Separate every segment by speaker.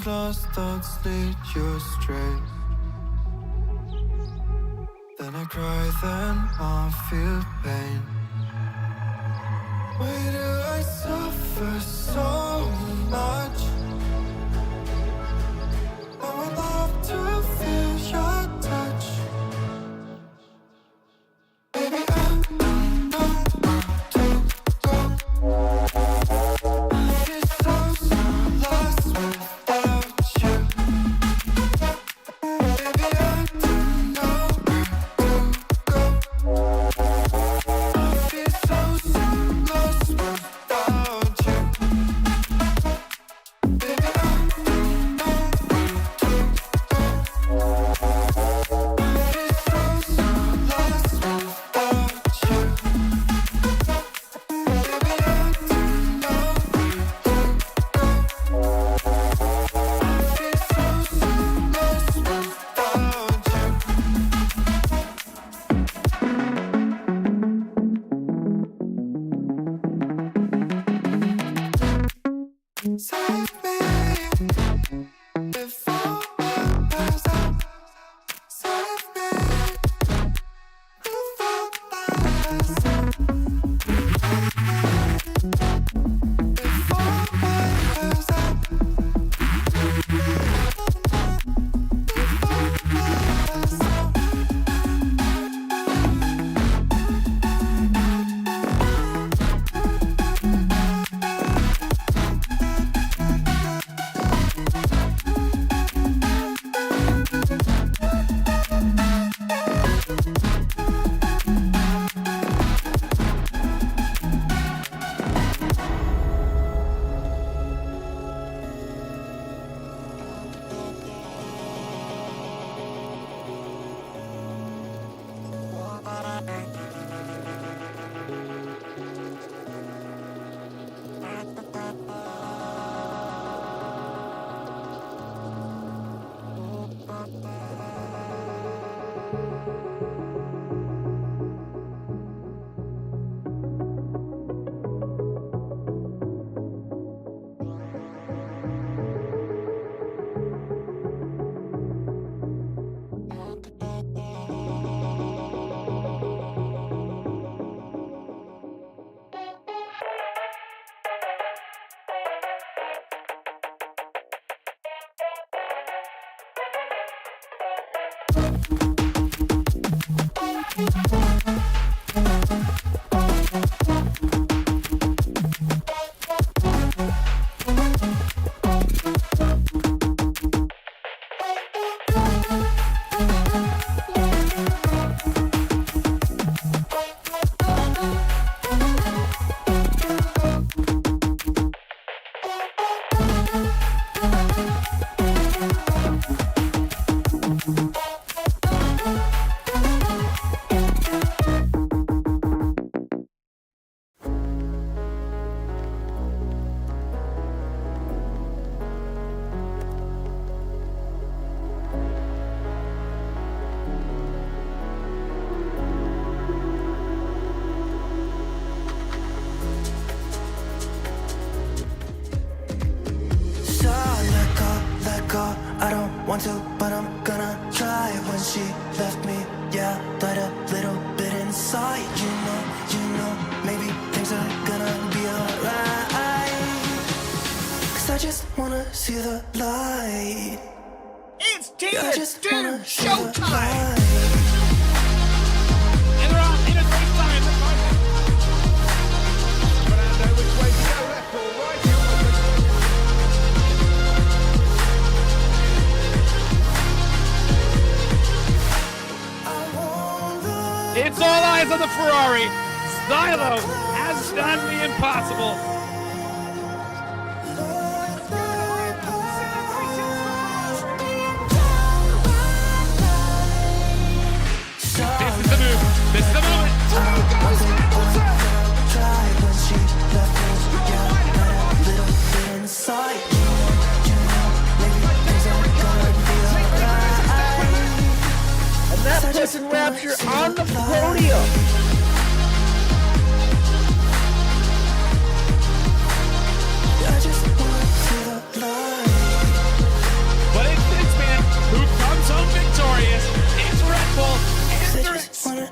Speaker 1: Sometimes lost thoughts lead you astray. Then I cry, then I feel pain. Why do I suffer so much? I would love to feel your touch. Baby, I don't know where to go. I feel so lost without you. Baby, I don't know where to go. I feel so lost without you. Baby, I don't know where to go. I feel so lost without you. Baby, I don't know where to go. I feel so lost without you. Save me before I pass out. Save me before I pass out. Before I pass out. I don't want to, but I'm gonna try. When she left me, yeah, died a little bit inside. You know, maybe things are gonna be alright. 'Cause I just wanna see the light.
Speaker 2: It's Tina
Speaker 1: I just wanna
Speaker 2: Doom
Speaker 1: see the
Speaker 2: Showtime!
Speaker 1: light.
Speaker 2: And they're on in a great time. But I know which way to go, left or right. It's all eyes on the Ferrari. Stylo has done the impossible. This is the move. This is the moment.
Speaker 3: And that puts Rapture on the podium.
Speaker 1: I just wanna see the light.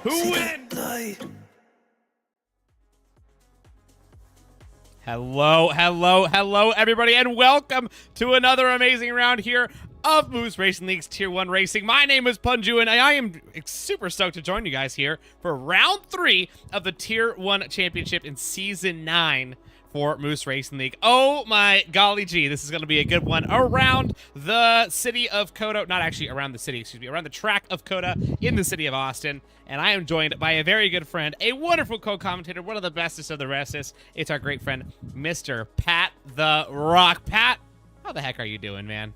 Speaker 2: Who wins? Hello, everybody, and welcome to another amazing round here of Moose Racing League's Tier 1 Racing. My name is Punjew, and I am super stoked to join you guys here for round 3 of the Tier 1 Championship in Season 9 for Moose Racing League. Oh my golly gee, this is going to be a good one around the city of COTA, not actually around the city, excuse me, around the track of COTA in the city of Austin. And I am joined by a very good friend, a wonderful co-commentator, one of the bestest of the restest. It's our great friend, Mr. Pat the Rock. Pat, how the heck are you doing, man?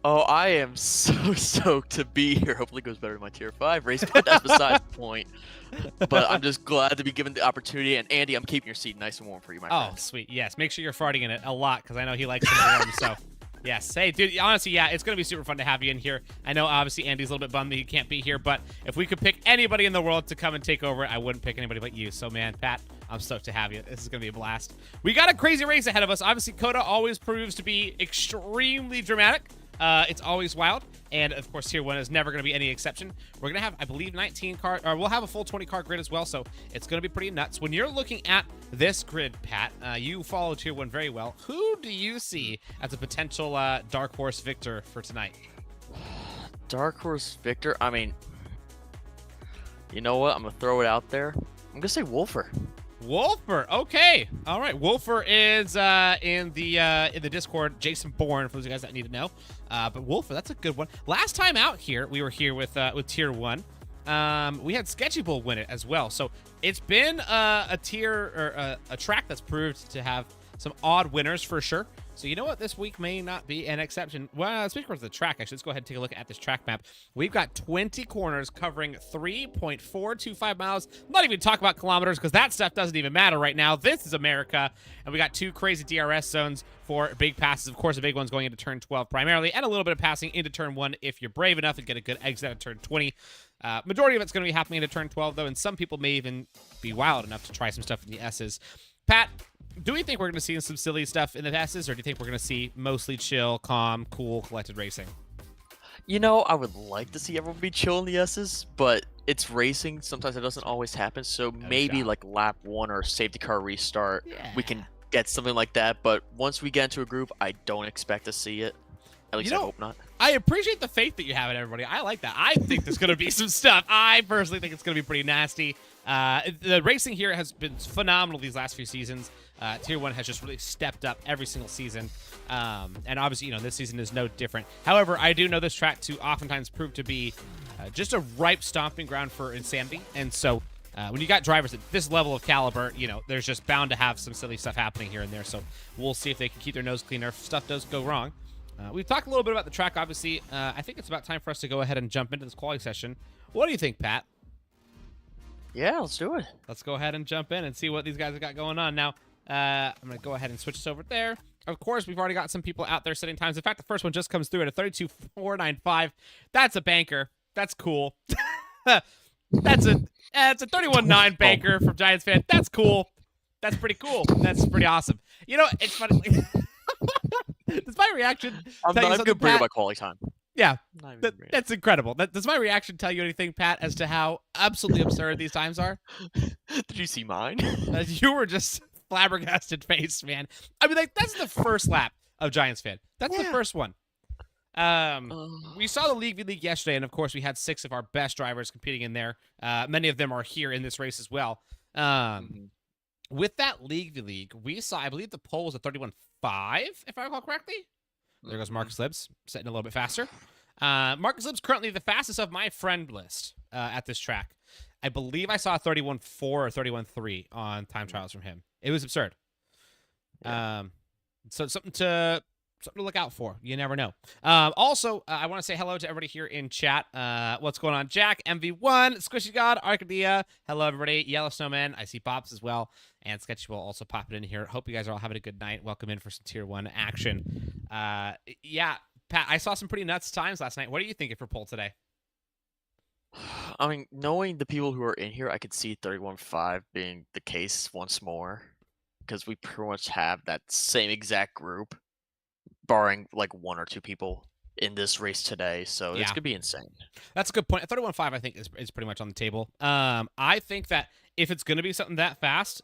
Speaker 4: Oh, I am so stoked to be here. Hopefully it goes better in my Tier 5 race, but that's besides the point. But I'm just glad to be given the opportunity. And Andy, I'm keeping your seat nice and warm for you, my friend.
Speaker 2: Oh, sweet. Yes, make sure you're farting in it a lot, because I know he likes it warm, so... Yes. Hey, dude, honestly, yeah, it's going to be super fun to have you in here. I know, obviously, Andy's a little bit bummed that he can't be here, but if we could pick anybody in the world to come and take over, I wouldn't pick anybody but you. So, man, Pat, I'm stoked to have you. This is going to be a blast. We got a crazy race ahead of us. Obviously, COTA always proves to be extremely dramatic. It's always wild, and of course Tier 1 is never going to be any exception. We're going to have, I believe, 19 car, or we'll have a full 20 car grid as well, so it's going to be pretty nuts. When you're looking at this grid, Pat, you follow Tier 1 very well. Who do you see as a potential dark horse victor for tonight?
Speaker 4: Dark horse victor? I mean, you know what? I'm going to throw it out there. I'm going to say Wolfer.
Speaker 2: Wolfer, okay, all right. Wolfer is in the Discord. Jason Bourne, for those of you guys that need to know. But Wolfer, that's a good one. Last time out here, we were here with Tier 1. We had Sketchy Bull win it as well. So it's been a tier or a track that's proved to have some odd winners for sure. So you know what? This week may not be an exception. Well, speaking of the track, actually, let's go ahead and take a look at this track map. We've got 20 corners covering 3.425 miles. I'm not even talking about kilometers because that stuff doesn't even matter right now. This is America. And we got 2 crazy DRS zones for big passes. Of course, the big one's going into turn 12 primarily, and a little bit of passing into turn 1 if you're brave enough and get a good exit at turn 20. Majority of it's going to be happening into turn 12, though, and some people may even be wild enough to try some stuff in the S's. Pat, do we think we're going to see some silly stuff in the S's, or do you think we're going to see mostly chill, calm, cool, collected racing?
Speaker 4: You know, I would like to see everyone be chill in the S's, but it's racing. Sometimes it doesn't always happen. So maybe like lap 1 or safety car restart, we can get something like that. But once we get into a group, I don't expect to see it. At least I hope not.
Speaker 2: I appreciate the faith that you have in everybody. I like that. I think there's going to be some stuff. I personally think it's going to be pretty nasty. The racing here has been phenomenal these last few seasons. Tier 1 has just really stepped up every single season. And obviously, you know, this season is no different. However, I do know this track to oftentimes prove to be just a ripe stomping ground for insanity. And so when you got drivers at this level of caliber, you know, there's just bound to have some silly stuff happening here and there. So we'll see if they can keep their nose clean or if stuff does go wrong. We've talked a little bit about the track, obviously. I think it's about time for us to go ahead and jump into this quality session. What do you think, Pat?
Speaker 4: Yeah, let's do it.
Speaker 2: Let's go ahead and jump in and see what these guys have got going on. Now, I'm going to go ahead and switch this over there. Of course, we've already got some people out there setting times. In fact, the first one just comes through at a 32.495. That's a banker. That's cool. It's a 31.9 banker from Giants fan. That's cool. That's pretty cool. That's pretty awesome. You know, it's funny. Does my reaction
Speaker 4: I'm
Speaker 2: tell you
Speaker 4: not
Speaker 2: something,
Speaker 4: going to bring
Speaker 2: Pat?
Speaker 4: about quality time.
Speaker 2: Yeah, that's incredible. Does my reaction tell you anything, Pat, as to how absolutely absurd these times are?
Speaker 4: Did you see mine?
Speaker 2: You were just flabbergasted face, man. I mean, like, that's the first lap of Giants fan. That's the first one. We saw the League v League yesterday, and of course, we had 6 of our best drivers competing in there. Many of them are here in this race as well. With that League v League, we saw, I believe the poll was a 31.5, if I recall correctly. There goes Marcus Libs, setting a little bit faster. Marcus Libs currently the fastest of my friend list at this track. I believe I saw a 31.4 or 31.3 on time trials from him. It was absurd. Yeah. So something to look out for. You never know. Also, I want to say hello to everybody here in chat. What's going on? Jack, MV1, Squishy God, Arcadia. Hello, everybody. Yellow Snowman. I see Bobs as well. And Sketchy will also pop it in here. Hope you guys are all having a good night. Welcome in for some Tier 1 action. Yeah, Pat, I saw some pretty nuts times last night. What are you thinking for poll today?
Speaker 4: I mean, knowing the people who are in here, I could see 31.5 being the case once more. Because we pretty much have that same exact group. Barring like 1 or 2 people in this race today, so it's
Speaker 2: Yeah.
Speaker 4: gonna be insane.
Speaker 2: That's a good point. 31.5, I think, is pretty much on the table. I think that if it's going to be something that fast,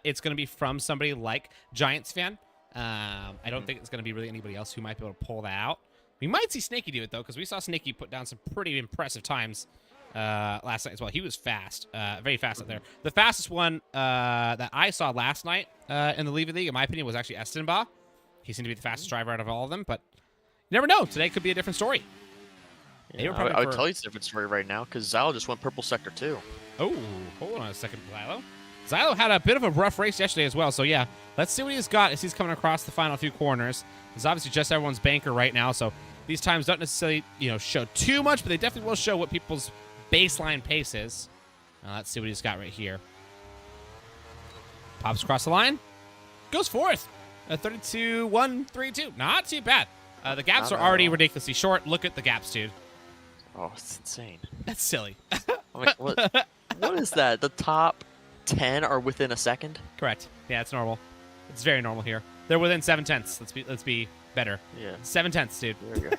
Speaker 2: it's going to be from somebody like Giants fan. I don't think it's going to be really anybody else who might be able to pull that out. We might see Snakey do it, though, because we saw Snakey put down some pretty impressive times last night as well. He was fast, very fast out there. The fastest one that I saw last night in the Levy League, in my opinion, was actually Estenbaugh. He seemed to be the fastest driver out of all of them, but you never know. Today could be a different story.
Speaker 4: Yeah, I would tell you it's a different story right now because Zylo just went purple sector 2.
Speaker 2: Oh, hold on a second, Zylo. Zylo had a bit of a rough race yesterday as well, so yeah. Let's see what he's got as he's coming across the final few corners. He's obviously just everyone's banker right now, so these times don't necessarily, show too much, but they definitely will show what people's baseline pace is. Now let's see what he's got right here. Pops across the line. Goes fourth. 32.132. Not too bad. The gaps are already ridiculously short. Look at the gaps, dude.
Speaker 4: Oh, it's insane.
Speaker 2: That's silly.
Speaker 4: I mean, what is that? The top 10 are within a second?
Speaker 2: Correct. Yeah, it's normal. It's very normal here. They're within 7/10. Let's be better.
Speaker 4: Yeah.
Speaker 2: 7/10, dude.
Speaker 4: There we go.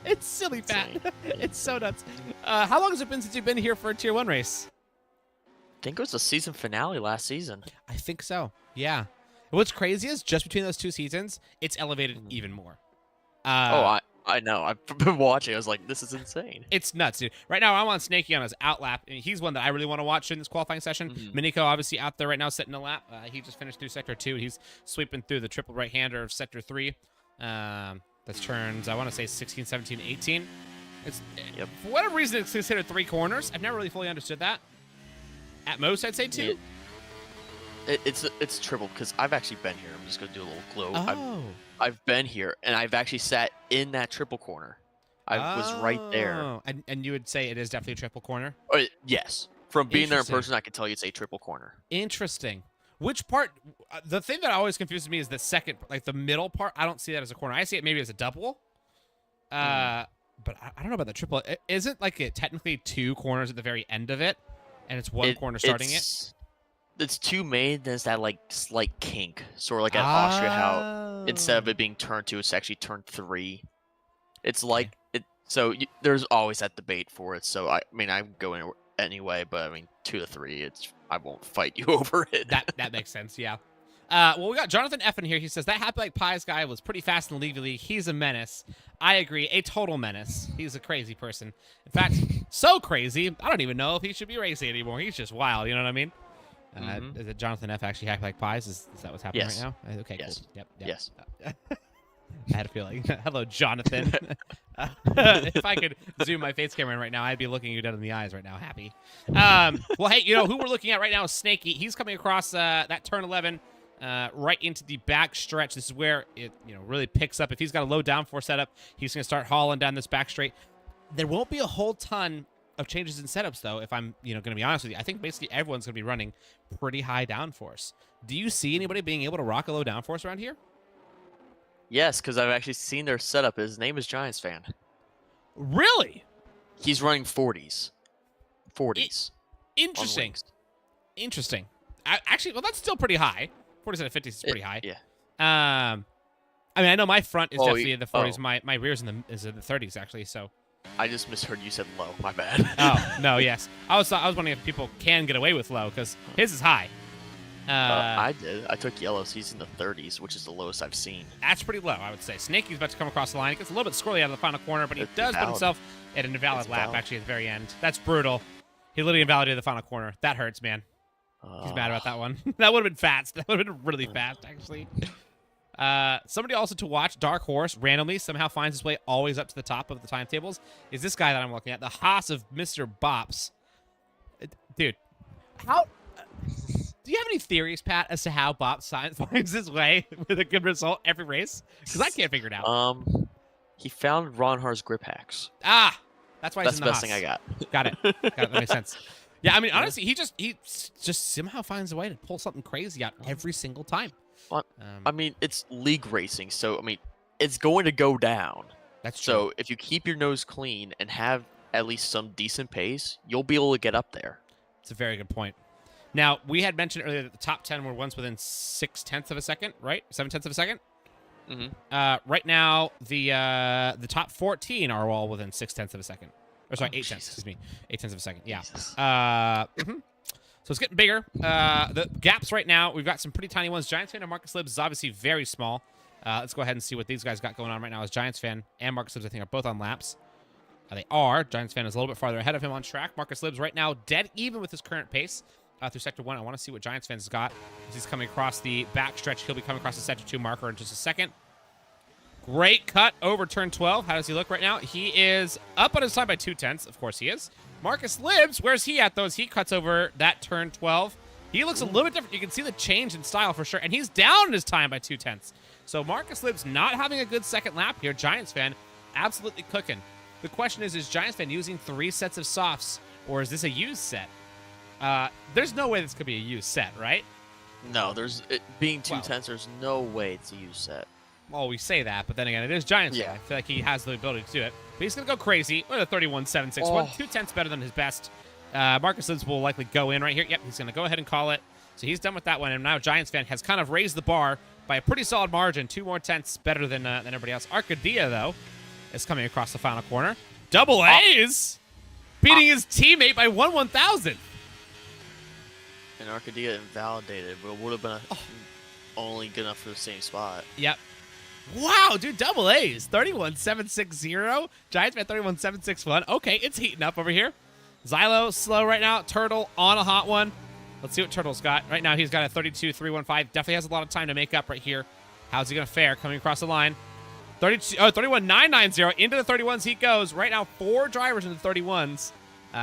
Speaker 2: It's silly, Pat. It's so nuts. How long has it been since you've been here for a Tier 1 race?
Speaker 4: I think it was the season finale last season.
Speaker 2: I think so. Yeah. What's crazy is just between those 2 seasons, it's elevated even more.
Speaker 4: I know. I've been watching. I was like, this is insane.
Speaker 2: It's nuts, dude. Right now, I'm on Snakey on his outlap. And he's one that I really want to watch in this qualifying session. Miniko, obviously, out there right now, setting a lap. He just finished through Sector 2. He's sweeping through the triple right-hander of Sector 3. That's turns, I want to say, 16, 17, 18. For whatever reason, it's considered 3 corners. I've never really fully understood that. At most, I'd say 2.
Speaker 4: It's triple because I've actually been here. I'm just gonna do a little glow.
Speaker 2: Oh.
Speaker 4: I've been here and I've actually sat in that triple corner. I was right there.
Speaker 2: And you would say it is definitely a triple corner?
Speaker 4: Yes. From being there in person, I can tell you it's a triple corner.
Speaker 2: Interesting. Which part? The thing that always confuses me is the second, like the middle part. I don't see that as a corner. I see it maybe as a double. But I don't know about the triple. Isn't like it technically 2 corners at the very end of it, and it's 1 corner starting it?
Speaker 4: It's 2 made. There's that like slight kink, sort of like at Austria, how instead of it being turn 2, it's actually turn 3. It's like it. So there's always that debate for it. So I mean, I'm going anyway, but I mean 2 to 3. I won't fight you over it.
Speaker 2: That makes sense. Yeah. Well, we got Jonathan F in here. He says that Happy Like Pies guy was pretty fast in the Levy League. He's a menace. I agree. A total menace. He's a crazy person. In fact, so crazy, I don't even know if he should be racing anymore. He's just wild. You know what I mean? Is it Jonathan F actually Happy Like Pies? Is that what's happening right now? Okay,
Speaker 4: yes.
Speaker 2: Cool. Yep.
Speaker 4: Yes.
Speaker 2: I had a feeling. Hello, Jonathan. If I could zoom my face camera in right now, I'd be looking you dead in the eyes right now, happy. Well, hey, who we're looking at right now is Snakey. He's coming across that turn 11 right into the back stretch. This is where it really picks up. If he's got a low downforce setup, he's going to start hauling down this back straight. There won't be a whole ton of changes in setups, though, if I'm going to be honest with you. I think basically everyone's going to be running pretty high downforce. Do you see anybody being able to rock a low downforce around here?
Speaker 4: Yes, because I've actually seen their setup. His name is Giants Fan.
Speaker 2: Really?
Speaker 4: He's running 40s. 40s.
Speaker 2: Interesting. Interesting. Actually, well, that's still pretty high. 40s out of 50s is pretty high.
Speaker 4: Yeah.
Speaker 2: I mean, I know my front is definitely in the 40s. My rear's in the 30s, actually, so.
Speaker 4: I just misheard you said low. My bad.
Speaker 2: Oh, no, yes. I was wondering if people can get away with low, because his is high.
Speaker 4: I did. I took yellows. He's in the 30s, which is the lowest I've seen.
Speaker 2: That's pretty low, I would say. Snakey's about to come across the line. It gets a little bit squirrely out of the final corner, but he does put himself at an invalid lap, actually, at the very end. That's brutal. He literally invalidated the final corner. That hurts, man. He's mad about that one. That would have been fast. That would have been really fast, actually. Somebody also to watch, Dark Horse, randomly somehow finds his way always up to the top of the timetables, is this guy that I'm looking at, the Haas of Mr. Bops. Dude, how... Do you have any theories, Pat, as to how Bops finds his way with a good result every race? Because I can't figure it out.
Speaker 4: He found Ron Har's grip hacks.
Speaker 2: Ah, that's why he's in the
Speaker 4: That's
Speaker 2: Haas.
Speaker 4: the best thing I got.
Speaker 2: Got it. That makes sense. Yeah, I mean, honestly, he just somehow finds a way to pull something crazy out every single time.
Speaker 4: Well, I mean, it's league racing, so I mean, it's going to go down.
Speaker 2: That's true.
Speaker 4: So if you keep your nose clean and have at least some decent pace, you'll be able to get up there.
Speaker 2: It's a very good point. Now, we had mentioned earlier that the top 10 were once within 0.6 of a second, right? 0.7 of a second? Right now, the top 14 are all within 0.6 of a second. Or sorry, 8 tenths. Excuse me, 0.8 of a second. Yeah. So it's getting bigger. The gaps right now, we've got some pretty tiny ones. Giants fan and Marcus Libs is obviously very small. Let's go ahead and see what these guys got going on right now. As Giants fan and Marcus Libs, I think, are both on laps. They are. Giants fan is a little bit farther ahead of him on track. Marcus Libs right now dead even with his current pace through Sector 1. I want to see what Giants fans has got as he's coming across the backstretch. He'll be coming across the Sector 2 marker in just a second. Great cut over turn 12. How does he look right now? He is up on his time by 0.2. Of course he is. Marcus Libs, where's he at, though? As he cuts over that turn 12. He looks a little bit different. You can see the change in style for sure. And he's down in his time by 0.2. So Marcus Libs not having a good second lap here. Giants fan absolutely cooking. The question is Giants fan using 3 sets of softs, or is this a used set? There's no way this could be a used set, right?
Speaker 4: No, being 0.2, there's no way it's a used set.
Speaker 2: Well, we say that, but then again, it is Giants fan. I feel like he has the ability to do it. But he's going to go crazy. What a 31.761. 0.2 better than his best. Marcus Libs will likely go in right here. Yep, he's going to go ahead and call it. So he's done with that one. And now Giants fan has kind of raised the bar by a pretty solid margin. 2 more tenths better than everybody else. Arcadia, though, is coming across the final corner. Double A's! Beating his teammate by 1/1000th.
Speaker 4: And Arcadia invalidated, but it would have been only good enough for the same spot.
Speaker 2: Yep. Wow, dude, double A's. 31.760. Giants fan 31.761. Okay, it's heating up over here. Xylo slow right now. Turtle on a hot one. Let's see what Turtle's got. Right now, he's got a 32.315. Definitely has a lot of time to make up right here. How's he going to fare coming across the line? 31.990. Into the 31s he goes. Right now, 4 drivers in the 31s.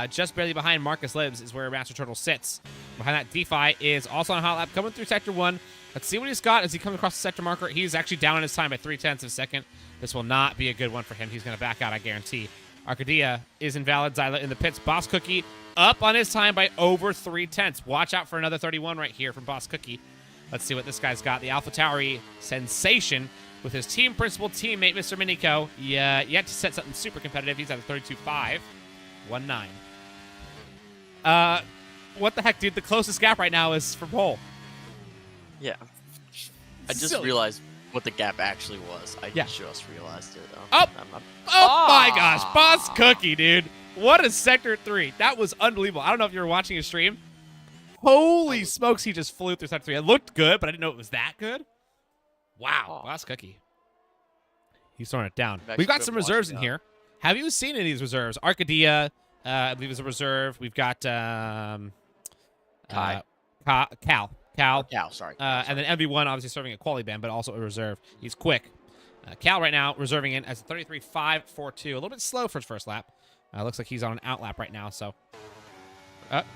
Speaker 2: Just barely behind Marcus Libs is where Master Turtle sits. Behind that, DeFi is also on a hot lap coming through Sector 1. Let's see what he's got as he comes across the sector marker. He's actually down in his time by 0.3 of a second. This will not be a good one for him. He's going to back out, I guarantee. Arcadia is invalid. Xyla in the pits. Boss Cookie up on his time by over 0.3. Watch out for another 31 right here from Boss Cookie. Let's see what this guy's got. The Alpha Tauri sensation with his team principal teammate, Mr. Miniko. Yeah, yet to set something super competitive. He's at a 32.519. What the heck, dude? The closest gap right now is for pole.
Speaker 4: Yeah. I just realized what the gap actually was. I just realized it.
Speaker 2: Oh my gosh. Boss Cookie, dude. What a Sector 3. That was unbelievable. I don't know if you were watching his stream. Holy smokes, he just flew through Sector 3. It looked good, but I didn't know it was that good. Wow. Boss Cookie. He's throwing it down. We've got some reserves in here. Have you seen any of these reserves? Arcadia, I believe, is a reserve. We've got Cal.
Speaker 4: Sorry.
Speaker 2: And then MV1 obviously serving a quality band, but also a reserve. He's quick. Cal right now reserving in as a 33.542. A little bit slow for his first lap. Looks like he's on an out lap right now. So,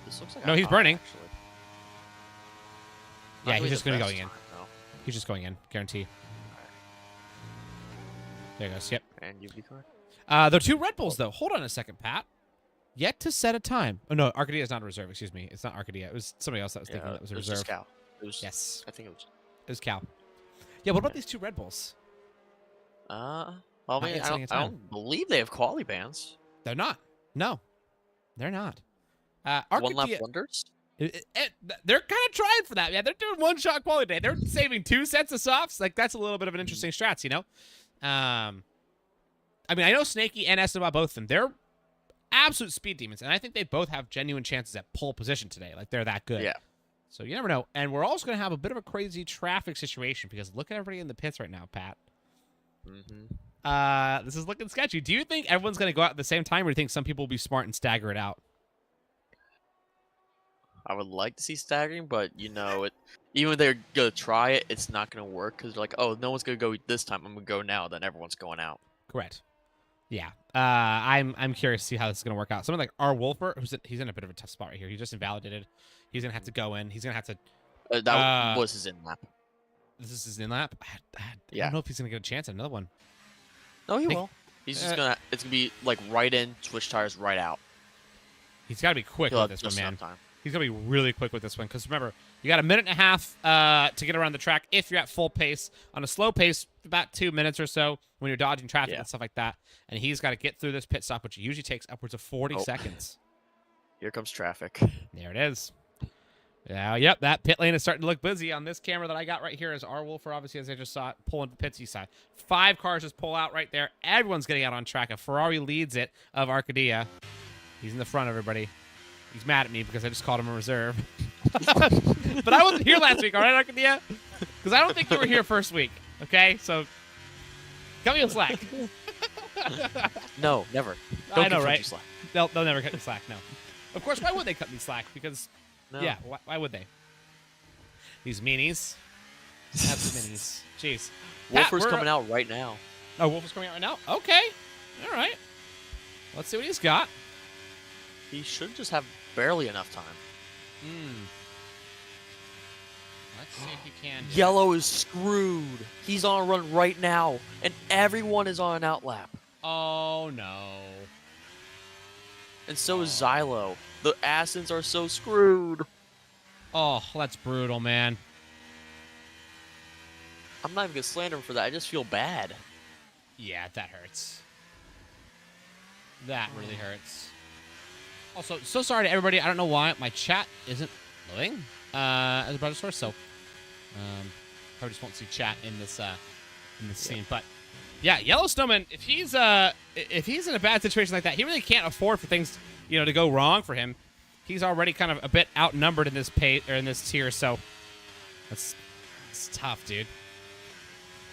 Speaker 4: this looks like
Speaker 2: no, he's burning.
Speaker 4: Actually.
Speaker 2: Yeah, he's just going to go in. He's just going in, guarantee. There he goes. Yep.
Speaker 4: And UV car.
Speaker 2: There are 2 Red Bulls though. Hold on a second, Pat. Yet to set a time. Oh no, Arcadia is not a reserve. Excuse me. It's not Arcadia. It was somebody else that was thinking that was a reserve.
Speaker 4: It was Cal.
Speaker 2: Yes.
Speaker 4: I think it was
Speaker 2: Cal. Yeah. What about these 2 Red Bulls?
Speaker 4: I don't believe they have quality bands.
Speaker 2: They're not. No, they're not.
Speaker 4: Arcadia, one lap wonders.
Speaker 2: They're kind of trying for that. Yeah, they're doing 1-shot quality day. They're saving 2 sets of softs. Like that's a little bit of an interesting strats, you know. I mean, I know Snakey and Esteban, both of them. They're absolute speed demons, and I think they both have genuine chances at pole position today. Like they're that good.
Speaker 4: Yeah.
Speaker 2: So you never know. And we're also going to have a bit of a crazy traffic situation because look at everybody in the pits right now, Pat. This is looking sketchy. Do you think everyone's going to go out at the same time, or do you think some people will be smart and stagger it out?
Speaker 4: I would like to see staggering, but you know, even if they're gonna try it, it's not gonna work because they're like, oh, no one's gonna go this time. I'm gonna go now. Then everyone's going out.
Speaker 2: Correct. Yeah. I'm curious to see how this is gonna work out. Someone like R. Wolfer, he's in a bit of a tough spot right here. He just invalidated. He's gonna have to go in. He's gonna have to.
Speaker 4: That was his in lap.
Speaker 2: This is his in lap. I
Speaker 4: Yeah.
Speaker 2: don't know if he's gonna get a chance at another one.
Speaker 4: No, he will. He's just gonna. It's gonna be like right in, switch tires, right out.
Speaker 2: He's got to be quick
Speaker 4: He'll
Speaker 2: with this one, man.
Speaker 4: Time.
Speaker 2: He's going to be really quick with this one because remember, you got a minute and a half to get around the track if you're at full pace. On a slow pace, about 2 minutes or so when you're dodging traffic and stuff like that. And he's got to get through this pit stop, which usually takes upwards of 40 seconds.
Speaker 4: Here comes traffic.
Speaker 2: There it is. Yeah, yep, that pit lane is starting to look busy on this camera that I got right here as our Wolfer, obviously, as I just saw it, pulling the pitsy side. 5 cars just pull out right there. Everyone's getting out on track. A Ferrari leads it of Arcadia. He's in the front, everybody. He's mad at me because I just called him a reserve. But I wasn't here last week, all right, Arcadia? Because I don't think you were here first week, okay? So, cut me a slack.
Speaker 4: No, never.
Speaker 2: I know,
Speaker 4: cut
Speaker 2: right?
Speaker 4: you slack.
Speaker 2: They'll never cut me slack, no. Of course, why would they cut me slack? Because,
Speaker 4: No.
Speaker 2: yeah, why would they? These meanies. Have some minis. Jeez. Pat,
Speaker 4: Wolfer's coming out right now.
Speaker 2: Oh, Wolfer's coming out right now? Okay. All right. Let's see what he's got.
Speaker 4: He should just have barely enough time.
Speaker 2: Let's see if he can.
Speaker 4: Yellow is screwed. He's on a run right now, and everyone is on an outlap.
Speaker 2: Oh, no.
Speaker 4: And so is Xylo. The Assens are so screwed.
Speaker 2: Oh, that's brutal, man.
Speaker 4: I'm not even going to slander him for that. I just feel bad.
Speaker 2: Yeah, that hurts. That really hurts. Also, so sorry to everybody. I don't know why my chat isn't loading as a brother source, so probably just won't see chat in this scene. But yeah, Yellow Snowman, if he's in a bad situation like that, he really can't afford for things to go wrong for him. He's already kind of a bit outnumbered in this in this tier, so it's tough, dude.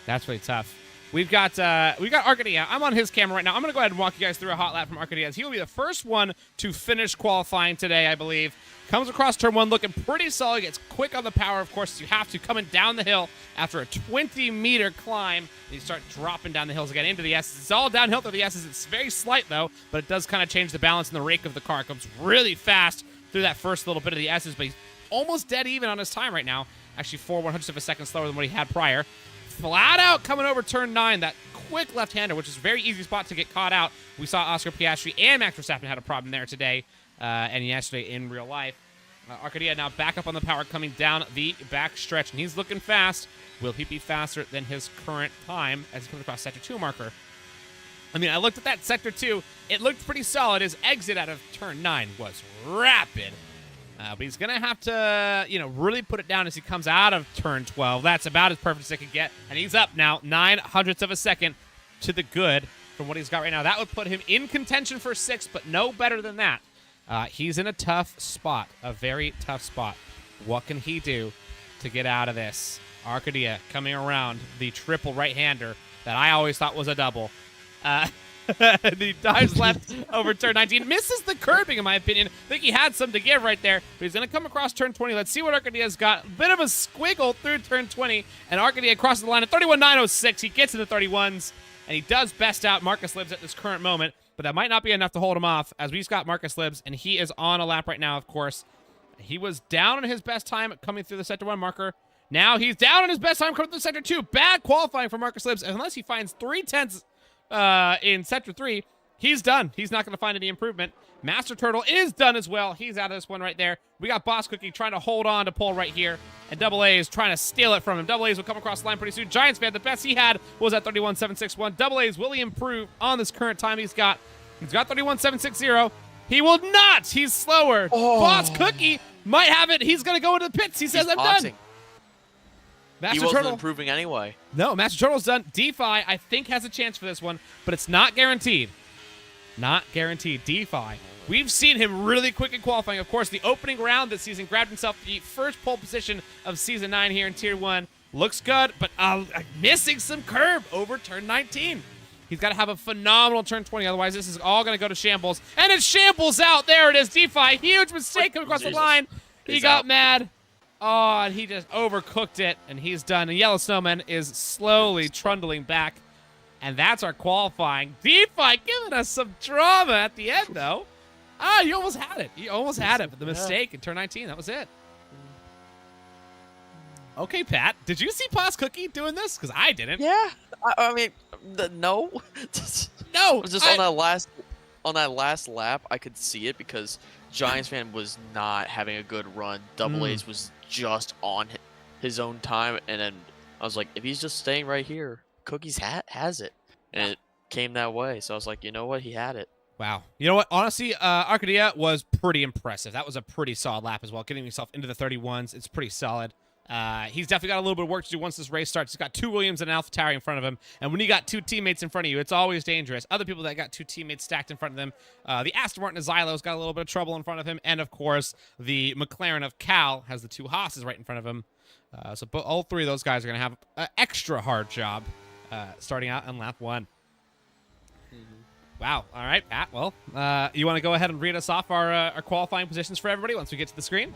Speaker 2: That's really tough. We've got Arcadia. I'm on his camera right now. I'm going to go ahead and walk you guys through a hot lap from Arcadia. He will be the first one to finish qualifying today, I believe. Comes across turn 1 looking pretty solid. Gets quick on the power, of course, as you have to. Coming down the hill after a 20-meter climb. And you start dropping down the hills again into the S's. It's all downhill through the S's. It's very slight, though, but it does kind of change the balance in the rake of the car. It comes really fast through that first little bit of the S's, but he's almost dead even on his time right now. Actually, 4/100ths of a second slower than what he had prior. Flat out coming over turn 9, that quick left-hander, which is a very easy spot to get caught out. We saw Oscar Piastri and Max Verstappen had a problem there today and yesterday in real life. Arcadia now back up on the power coming down the back stretch, and he's looking fast. Will he be faster than his current time as he comes across Sector 2 marker? I mean, I looked at that Sector 2. It looked pretty solid. His exit out of turn 9 was rapid. But he's going to have to, really put it down as he comes out of turn 12. That's about as perfect as it could get. And he's up now 0.09 of a second to the good from what he's got right now. That would put him in contention for 6th, but no better than that. He's in a tough spot, a very tough spot. What can he do to get out of this? Arcadia coming around the triple right-hander that I always thought was a double. He dives left over turn 19. Misses the curbing, in my opinion. I think he had some to give right there. But he's going to come across turn 20. Let's see what Arcadia's got. A bit of a squiggle through turn 20. And Arcadia crosses the line at 31.906. He gets into the 31s. And he does best out Marcus Libs at this current moment. But that might not be enough to hold him off, as we've got Marcus Libs. And he is on a lap right now, of course. He was down on his best time coming through the Sector 1 marker. Now he's down on his best time coming through Sector 2. Bad qualifying for Marcus Libs. Unless he finds 3/10 in Sector 3, he's done. He's not going to find any improvement. Master Turtle is done as well. He's out of this one right there. We got Boss Cookie trying to hold on to pole right here, and Double A is trying to steal it from him. Double A's will come across the line pretty soon. Giants fan, the best he had was at 31.761. Double A's will he improve on this current time he's got? He's got 31.760. He will not. He's slower. Boss Cookie might have it. He's going to go into the pits. He says, I'm
Speaker 4: boxing.
Speaker 2: done. Master
Speaker 4: He wasn't
Speaker 2: Turtle
Speaker 4: improving anyway.
Speaker 2: No, Master Turtle's done. DeFi, I think, has a chance for this one, but it's not guaranteed. Not guaranteed. DeFi. We've seen him really quick in qualifying. Of course, the opening round this season grabbed himself the first pole position of Season 9 here in Tier 1. Looks good, but missing some curb over turn 19. He's got to have a phenomenal turn 20, otherwise this is all going to go to shambles. And it's shambles out. There it is. DeFi, huge mistake coming across the line. He got mad. Oh, and he just overcooked it, and he's done. And Yellow Snowman is slowly trundling back, and that's our qualifying. DeFi giving us some drama at the end, though. You almost had it. You almost had it, but the mistake in turn 19, that was it. Okay, Pat, did you see Boss Cookie doing this? Because I didn't.
Speaker 4: Yeah, I mean, no.
Speaker 2: No.
Speaker 4: Just on that last lap, I could see it because Giants fan was not having a good run. Double A's was just on his own time, and then I was like, if he's just staying right here, Cookie's has it, and it came that way. So I was like, you know what, he had it.
Speaker 2: Wow. You know what? Honestly, Arcadia was pretty impressive. That was a pretty solid lap as well. Getting himself into the 31s, it's pretty solid. He's definitely got a little bit of work to do once this race starts. He's got 2 Williams and an AlphaTauri in front of him. And when you got 2 teammates in front of you, it's always dangerous. Other people that got 2 teammates stacked in front of them, the Aston Martin of Zylo's got a little bit of trouble in front of him. And, of course, the McLaren of Cal has the 2 Haas's right in front of him. So all 3 of those guys are going to have an extra hard job starting out on lap 1. Wow. All right, Pat. Well, you want to go ahead and read us off our qualifying positions for everybody once we get to the screen?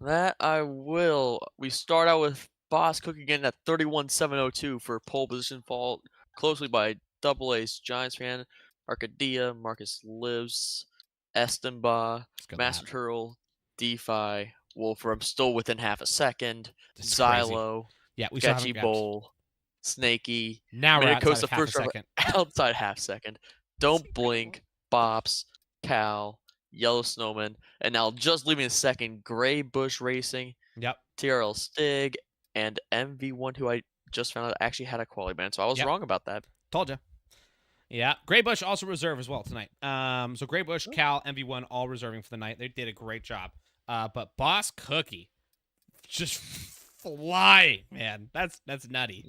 Speaker 4: That I will. We start out with Boss Cookie getting at 31.702 for pole position, followed closely by Double Ace, Giants fan, Arcadia, Marcus Lives, Estenba, Master Turtle, DeFi, Wolfram still within half a second, Zylo,
Speaker 2: yeah, we
Speaker 4: Sketchy Bowl, Snaky,
Speaker 2: now we're outside of half a
Speaker 4: first
Speaker 2: second.
Speaker 4: Outside half second. Don't Blink, Bops, Cal, Yellow Snowman, and now just leaving a second, Gray Bush Racing,
Speaker 2: Yep,
Speaker 4: TRL Stig, and MV1, who I just found out actually had a quality ban, so I was wrong about that.
Speaker 2: Told you. Yeah, Gray Bush also reserve as well tonight. So Gray Bush, Cal, MV1 all reserving for the night. They did a great job. But Boss Cookie just flying, man. That's nutty.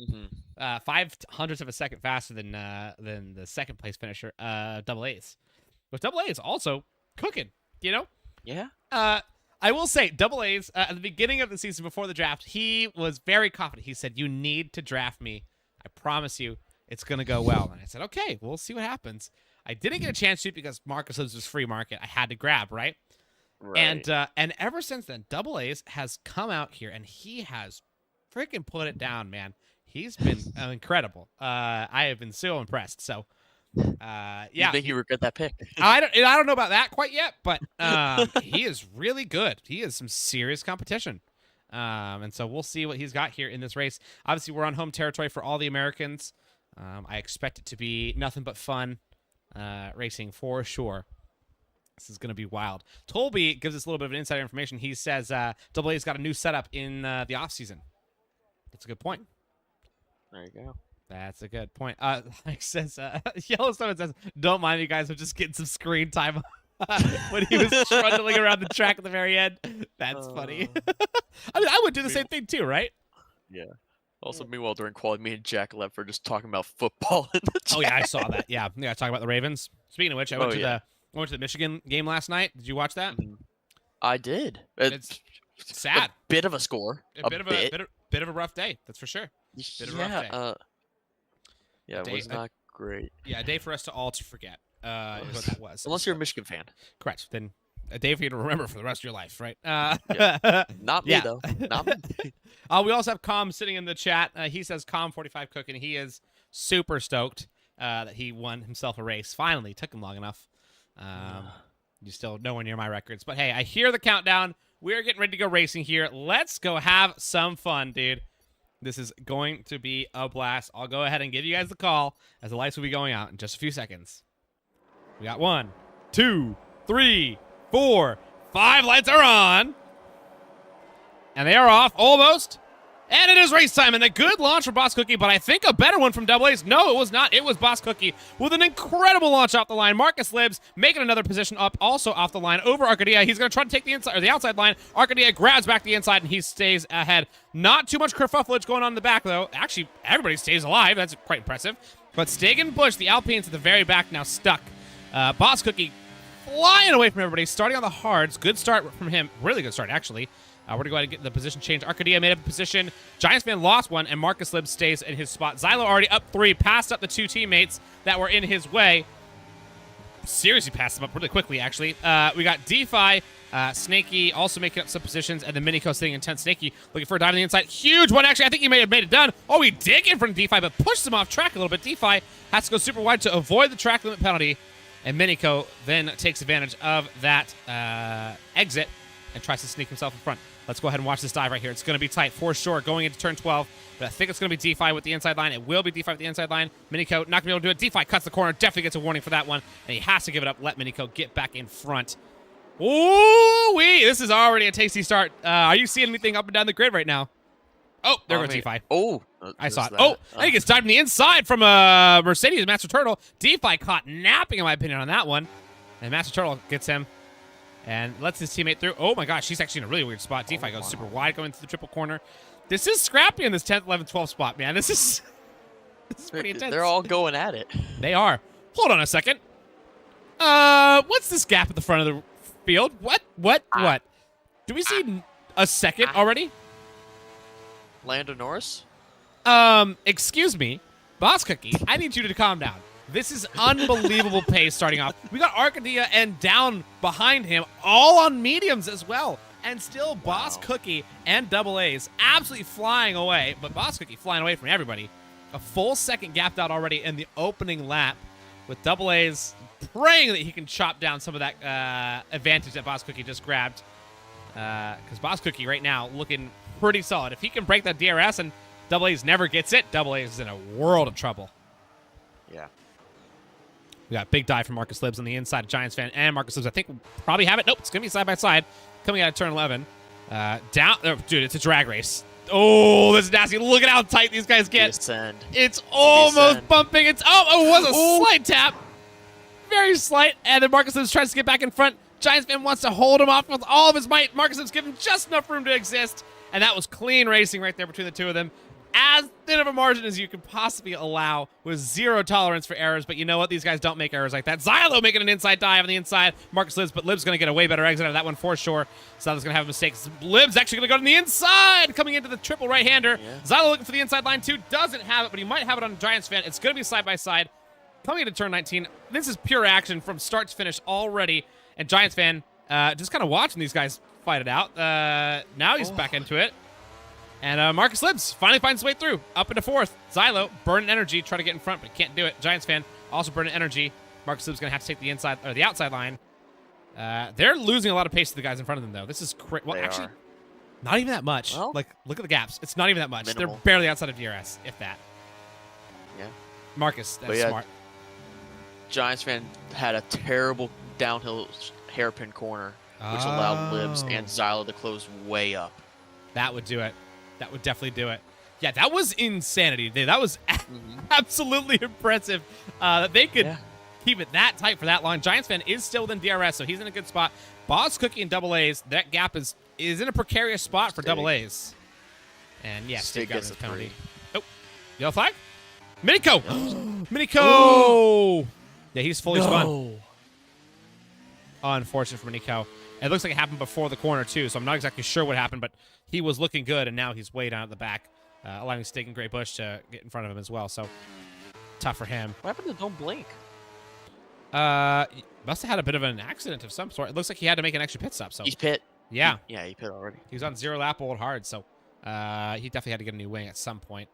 Speaker 2: 0.05 of a second faster than the second place finisher, Double A's. But Double A is also cooking, you know?
Speaker 4: Yeah.
Speaker 2: I will say, Double A's, at the beginning of the season before the draft, he was very confident. He said, "You need to draft me. I promise you it's going to go well." And I said, okay, we'll see what happens. I didn't get a chance to because Marcus Lives was free market. I had to grab, right? And ever since then, Double A's has come out here, and he has freaking put it down, man. He's been incredible. I have been so impressed. So, yeah.
Speaker 4: You think you regret that pick?
Speaker 2: I don't know about that quite yet, but he is really good. He is some serious competition. And so we'll see what he's got here in this race. Obviously, we're on home territory for all the Americans. I expect it to be nothing but fun racing for sure. This is going to be wild. Tolby gives us a little bit of insider information. He says Double A's got a new setup in the offseason. That's a good point.
Speaker 4: There you go.
Speaker 2: That's a good point. Like says, Yellowstone says, "Don't mind me, guys. I'm just getting some screen time." When he was trundling around the track at the very end. That's funny. I mean, I would do the same thing too, right?
Speaker 4: Yeah. Also, meanwhile, during quality, me and Jack Lev were just talking about football in the chat.
Speaker 2: Oh yeah, I saw that. Yeah, talking about the Ravens. Speaking of which, I went to the Michigan game last night. Did you watch that?
Speaker 4: I did.
Speaker 2: It's sad.
Speaker 4: A bit of a score.
Speaker 2: A bit of a rough day. That's for sure. Bit of a rough day.
Speaker 4: Yeah, it was not great.
Speaker 2: Yeah, a day for us to all to forget. Is what that was.
Speaker 4: Unless you're a Michigan fan.
Speaker 2: Correct. Then a day for you to remember for the rest of your life, right?
Speaker 4: Not me, though. Not me.
Speaker 2: We also have Com sitting in the chat. He says Com45 cooking. He is super stoked that he won himself a race. Finally, took him long enough. You still nowhere near my records. But hey, I hear the countdown. We're getting ready to go racing here. Let's go have some fun, dude. This is going to be a blast. I'll go ahead and give you guys the call as the lights will be going out in just a few seconds. We got 1, 2, 3, 4, 5 lights are on. And they are off almost. And it is race time, and a good launch from Boss Cookie, but I think a better one from Double A's. No, it was not. It was Boss Cookie with an incredible launch off the line. Marcus Libs making another position up, also off the line over Arcadia. He's going to try to take the inside or the outside line. Arcadia grabs back the inside, and he stays ahead. Not too much kerfufflage going on in the back, though. Actually, everybody stays alive. That's quite impressive. But Stig and Bush, the Alpines at the very back, now stuck. Boss Cookie flying away from everybody, starting on the hards. Good start from him. Really good start, actually. We're going to go ahead and get the position change. Arcadia made up a position. Giants fan lost one, and Marcus Libs stays in his spot. Zylo already up 3, passed up the 2 teammates that were in his way. Seriously passed them up really quickly, actually. We got DeFi, Snaky also making up some positions, and the Minico sitting in 10th. Snaky looking for a dive on the inside. Huge one, actually. I think he may have made it done. Oh, he did get in front of DeFi, but pushed him off track a little bit. DeFi has to go super wide to avoid the track limit penalty, and Minico then takes advantage of that exit and tries to sneak himself in front. Let's go ahead and watch this dive right here. It's going to be tight for sure going into turn 12. But I think it's going to be DeFi with the inside line. It will be DeFi with the inside line. Minico not going to be able to do it. DeFi cuts the corner. Definitely gets a warning for that one. And he has to give it up. Let Minico get back in front. Ooh-wee. This is already a tasty start. Are you seeing anything up and down the grid right now? Oh, there goes DeFi.
Speaker 4: Oh,
Speaker 2: I saw
Speaker 4: just
Speaker 2: it.
Speaker 4: that.
Speaker 2: Oh, I think it's dived from the inside from Mercedes Master Turtle. DeFi caught napping, in my opinion, on that one. And Master Turtle gets him and lets his teammate through. Oh, my gosh. She's actually in a really weird spot. DeFi goes super wide going through the triple corner. This is scrappy in this 10th, 11th, 12th spot, man. This is pretty intense.
Speaker 4: They're all going at it.
Speaker 2: They are. Hold on a second. What's this gap at the front of the field? What? Do we see a second already?
Speaker 4: Lando Norris?
Speaker 2: Excuse me. Boss Cookie, I need you to calm down. This is unbelievable pace starting off. We got Arcadia and down behind him, all on mediums as well. And still Boss Cookie and Double A's absolutely flying away. But Boss Cookie flying away from everybody. A full second gapped out already in the opening lap with Double A's praying that he can chop down some of that advantage that Boss Cookie just grabbed. Because Boss Cookie right now looking pretty solid. If he can break that DRS and Double A's never gets it, Double A's is in a world of trouble.
Speaker 4: Yeah.
Speaker 2: We got big dive from Marcus Libs on the inside of Giants fan, and Marcus Libs, I think, will probably have it. Nope, it's going to be side by side coming out of turn 11. Down. Oh, dude, it's a drag race. Oh, this is nasty. Look at how tight these guys get.
Speaker 4: Descend.
Speaker 2: It's almost bumping. It was a slight tap. Very slight. And then Marcus Libs tries to get back in front. Giants fan wants to hold him off with all of his might. Marcus Libs gives him just enough room to exist. And that was clean racing right there between the two of them. As thin of a margin as you could possibly allow with zero tolerance for errors. But you know what? These guys don't make errors like that. Xylo making an inside dive on the inside. Marcus Libs, but Libs going to get a way better exit out of that one for sure. Xylo's going to have mistakes. Libs actually going to go to the inside, coming into the triple right-hander. Yeah. Xylo looking for the inside line too. Doesn't have it, but he might have it on Giants fan. It's going to be side by side. Coming into turn 19. This is pure action from start to finish already. And Giants fan just kind of watching these guys fight it out. Now he's back into it. And Marcus Libs finally finds his way through, up into fourth. Xylo, burning energy, try to get in front, but can't do it. Giants fan, also burning energy. Marcus Libs going to have to take the inside or the outside line. They're losing a lot of pace to the guys in front of them, though. This is well, actually, not even that much. Well, like, look at the gaps. It's not even that much. Minimal. They're barely outside of DRS, if that.
Speaker 4: Yeah.
Speaker 2: Marcus, that's smart.
Speaker 4: Giants fan had a terrible downhill hairpin corner, which allowed Libs and Xylo to close way up.
Speaker 2: That would do it. That would definitely do it. Yeah, that was insanity. That was absolutely impressive that they could keep it that tight for that long. Giants fan is still within DRS, so he's in a good spot. Boss Cookie and Double A's, that gap is in a precarious spot for Double A's. And yeah, Stig got his penalty. Oh, yellow flag? Miniko! Miniko! Oh. Yeah, he's fully spun. Unfortunate for Miniko. It looks like it happened before the corner, too, so I'm not exactly sure what happened, but he was looking good, and now he's way down at the back, allowing Stig and Grey Bush to get in front of him as well, so tough for him.
Speaker 4: What happened to Don't Blink?
Speaker 2: Must have had a bit of an accident of some sort. It looks like he had to make an extra pit stop. So
Speaker 4: he's pit.
Speaker 2: Yeah.
Speaker 4: He pit already.
Speaker 2: He was on 0 lap old hard, so he definitely had to get a new wing at some point.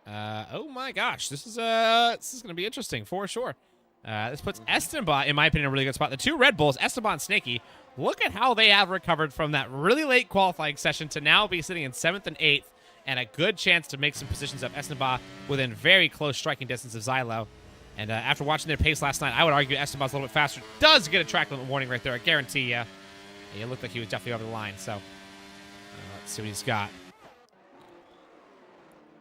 Speaker 2: Oh, my gosh. This is going to be interesting for sure. This puts Esteban, in my opinion, in a really good spot. The two Red Bulls, Esteban and Snaky, look at how they have recovered from that really late qualifying session to now be sitting in 7th and 8th and a good chance to make some positions up. Esteban within very close striking distance of Xylo. And after watching their pace last night, I would argue Esteban's a little bit faster. Does get a track limit warning right there, I guarantee you. It looked like he was definitely over the line, so let's see what he's got.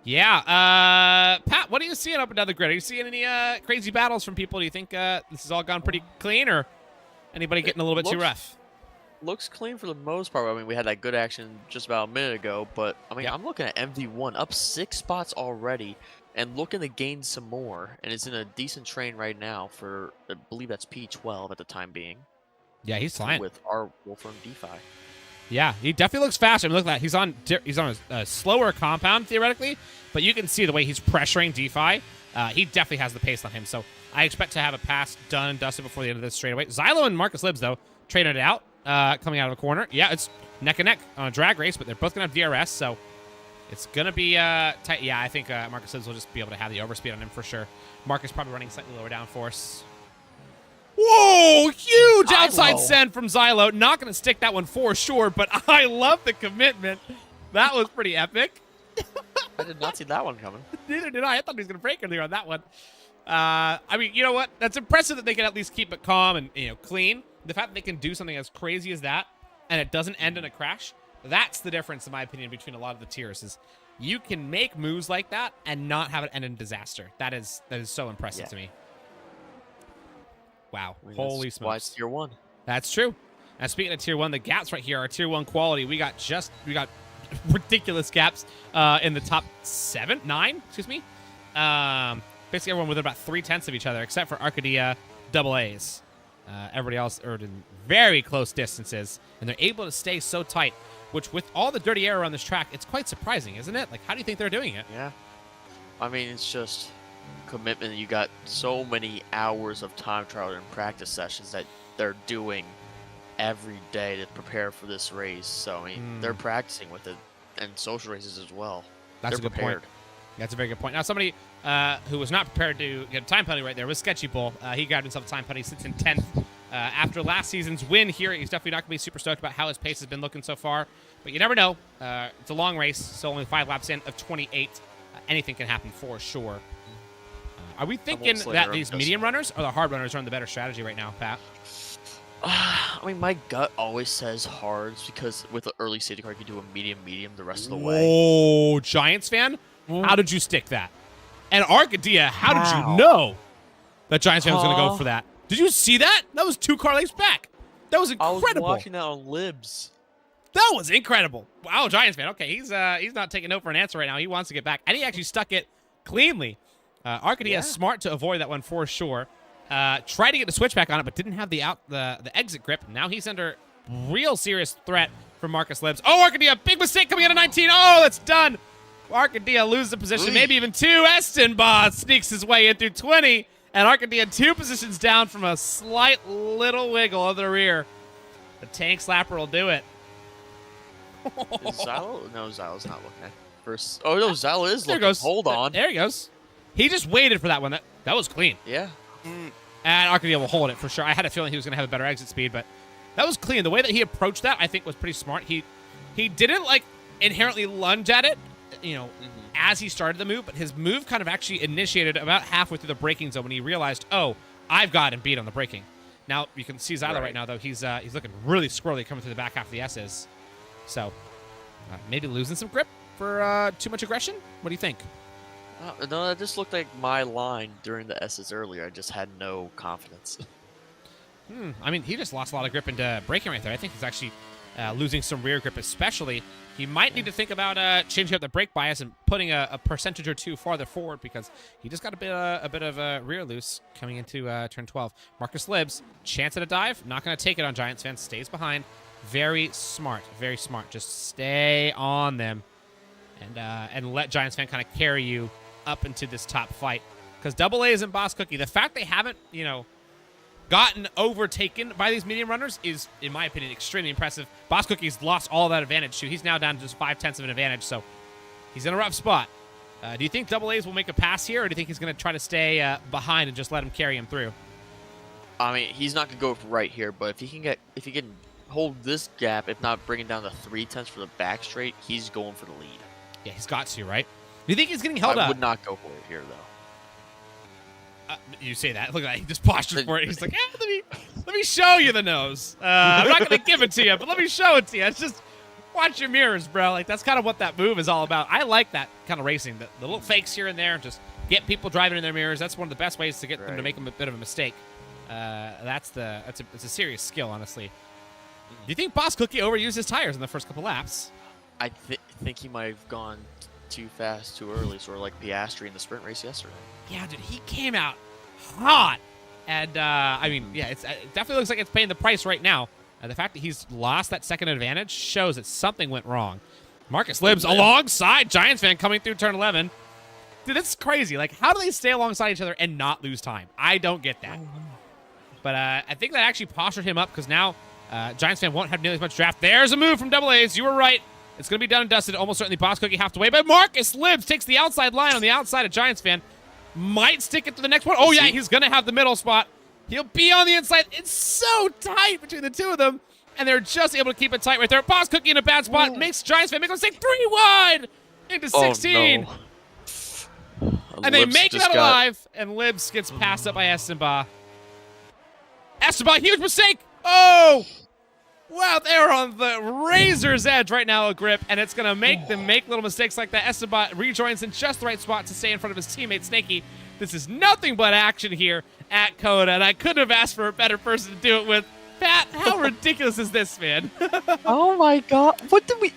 Speaker 2: Yeah, Pat, what are you seeing up and down the grid? Are you seeing any crazy battles from people? Do you think this has all gone pretty clean, or anybody getting a little bit too rough?
Speaker 4: Looks clean for the most part. I mean, we had that good action just about a minute ago, but I mean, I'm looking at MV1 up 6 spots already and looking to gain some more, and it's in a decent train right now for, I believe that's P12 at the time being.
Speaker 2: Yeah, he's flying
Speaker 4: with our Wolfram DeFi.
Speaker 2: Yeah, he definitely looks faster. I mean, look at that. He's on a slower compound, theoretically, but you can see the way he's pressuring DeFi. He definitely has the pace on him, so I expect to have a pass done and dusted before the end of this straightaway. Xylo and Marcus Libs, though, trading it out, coming out of the corner. Yeah, it's neck and neck on a drag race, but they're both going to have DRS, so it's going to be tight. Yeah, I think Marcus Libs will just be able to have the overspeed on him for sure. Marcus probably running slightly lower downforce. Whoa, huge outside send from Xylo. Not going to stick that one for sure, but I love the commitment. That was pretty epic.
Speaker 4: I did not see that one coming.
Speaker 2: Neither did I. I thought he was going to break earlier on that one. I mean, you know what? That's impressive that they can at least keep it calm and clean. The fact that they can do something as crazy as that and it doesn't end in a crash, that's the difference, in my opinion, between a lot of the tiers. Is you can make moves like that and not have it end in disaster. That is so impressive to me. Wow.
Speaker 4: I mean,
Speaker 2: Holy
Speaker 4: that's
Speaker 2: smokes.
Speaker 4: why it's tier 1.
Speaker 2: That's true. And speaking of tier 1, the gaps right here are tier 1 quality. We got ridiculous gaps in the top 9, excuse me. Basically everyone within about 3/10 of each other, except for Arcadia AA's. Everybody else are in very close distances, and they're able to stay so tight, which with all the dirty air on this track, it's quite surprising, isn't it? Like, how do you think they're doing it?
Speaker 4: Yeah. I mean, it's just commitment. You got so many hours of time trial and practice sessions that they're doing every day to prepare for this race. So, I mean, they're practicing with it, and social races as well.
Speaker 2: That's
Speaker 4: they're
Speaker 2: a good
Speaker 4: prepared.
Speaker 2: point. That's a very good point. Now, somebody who was not prepared to get a time penalty right there was Sketchy Bull. He grabbed himself a time penalty, sits in 10th. After last season's win here, he's definitely not going to be super stoked about how his pace has been looking so far. But you never know. It's a long race, so only 5 laps in of 28. Anything can happen for sure. Are we thinking that these medium runners or the hard runners are on the better strategy right now, Pat?
Speaker 4: I mean, my gut always says hards because with the early safety car, you can do a medium the rest of the way.
Speaker 2: Oh, Giants fan? How did you stick that? And Arcadia, how did you know that Giants fan was going to go for that? Did you see that? That was 2 car lengths back. That was incredible.
Speaker 4: I was watching that on Libs.
Speaker 2: That was incredible. Wow, Giants fan. Okay, he's not taking no for an answer right now. He wants to get back, and he actually stuck it cleanly. Arcadia is smart to avoid that one for sure. Tried to get the switch back on it, but didn't have the exit grip. Now he's under real serious threat from Marcus Libs. Oh, Arcadia, big mistake coming out of 19. Oh, that's done. Arcadia loses the position, maybe even 2. Estenbaugh sneaks his way in through 20, and Arcadia 2 positions down from a slight little wiggle of the rear. The tank slapper will do it.
Speaker 4: Is Zylo? No, Zylo's not looking at first. Oh, no, Zylo is looking.
Speaker 2: There goes.
Speaker 4: Hold on.
Speaker 2: There he goes. He just waited for that one. That was clean.
Speaker 4: Yeah.
Speaker 2: And Arcadia will hold it for sure. I had a feeling he was going to have a better exit speed, but that was clean. The way that he approached that, I think, was pretty smart. He didn't, like, inherently lunge at it, as he started the move, but his move kind of actually initiated about halfway through the braking zone when he realized, oh, I've got him beat on the braking. Now, you can see Zylo right now, though. He's looking really squirrely coming through the back half of the S's. So, maybe losing some grip for too much aggression? What do you think?
Speaker 4: No, that just looked like my line during the S's earlier. I just had no confidence.
Speaker 2: I mean, he just lost a lot of grip into braking right there. I think he's actually losing some rear grip, especially. He might need to think about changing up the brake bias and putting a percentage or 2 farther forward because he just got a bit of a rear loose coming into turn 12. Marcus Libs, chance at a dive. Not going to take it on Giants fans. Stays behind. Very smart. Very smart. Just stay on them and let Giants fan kind of carry you up into this top fight. Because AA is in Boss Cookie. The fact they haven't, gotten overtaken by these medium runners is, in my opinion, extremely impressive. Boss Cookie's lost all that advantage, too. He's now down to just 0.5 of an advantage, so he's in a rough spot. Do you think AA's will make a pass here, or do you think he's going to try to stay behind and just let him carry him through?
Speaker 4: I mean, he's not going to go right here, but if he can hold this gap, if not bringing down the 0.3 for the back straight, he's going for the lead.
Speaker 2: Yeah, he's got to, right? Do you think he's getting held up?
Speaker 4: I would not go for it here, though.
Speaker 2: You say that. Look at that. He just postured for it. He's like, let me show you the nose. I'm not going to give it to you, but let me show it to you. It's just watch your mirrors, bro. Like, that's kind of what that move is all about. I like that kind of racing. The little fakes here and there. Just get people driving in their mirrors. That's one of the best ways to get them to make a bit of a mistake. It's a serious skill, honestly. Do you think Boss Cookie overused his tires in the first couple laps?
Speaker 4: I think he might have gone too fast, too early, sort of like Piastri in the sprint race yesterday.
Speaker 2: Yeah, dude, he came out hot. And, it definitely looks like it's paying the price right now. The fact that he's lost that second advantage shows that something went wrong. Marcus Libs alongside Giants fan coming through turn 11. Dude, that's crazy. Like, how do they stay alongside each other and not lose time? I don't get that. But I think that actually postured him up because now Giants fan won't have nearly as much draft. There's a move from AA's. You were right. It's going to be done and dusted. Almost certainly Boss Cookie half the way. But Marcus Libs takes the outside line on the outside of Giants fan. Might stick it to the next one. Oh, yeah, he's going to have the middle spot. He'll be on the inside. It's so tight between the two of them. And they're just able to keep it tight right there. Boss Cookie in a bad spot. Makes Giants fan make a mistake. 3 wide into 16.
Speaker 4: No.
Speaker 2: And they make it out alive. And Libs gets passed up by Estenbaugh. Estenbaugh, huge mistake. Oh! Wow, they're on the razor's edge right now, a grip, and it's going to make them make little mistakes like that. Esteban rejoins in just the right spot to stay in front of his teammate, Snaky. This is nothing but action here at COTA, and I couldn't have asked for a better person to do it with. Pat, how ridiculous is this, man?
Speaker 4: Oh my god. What did we...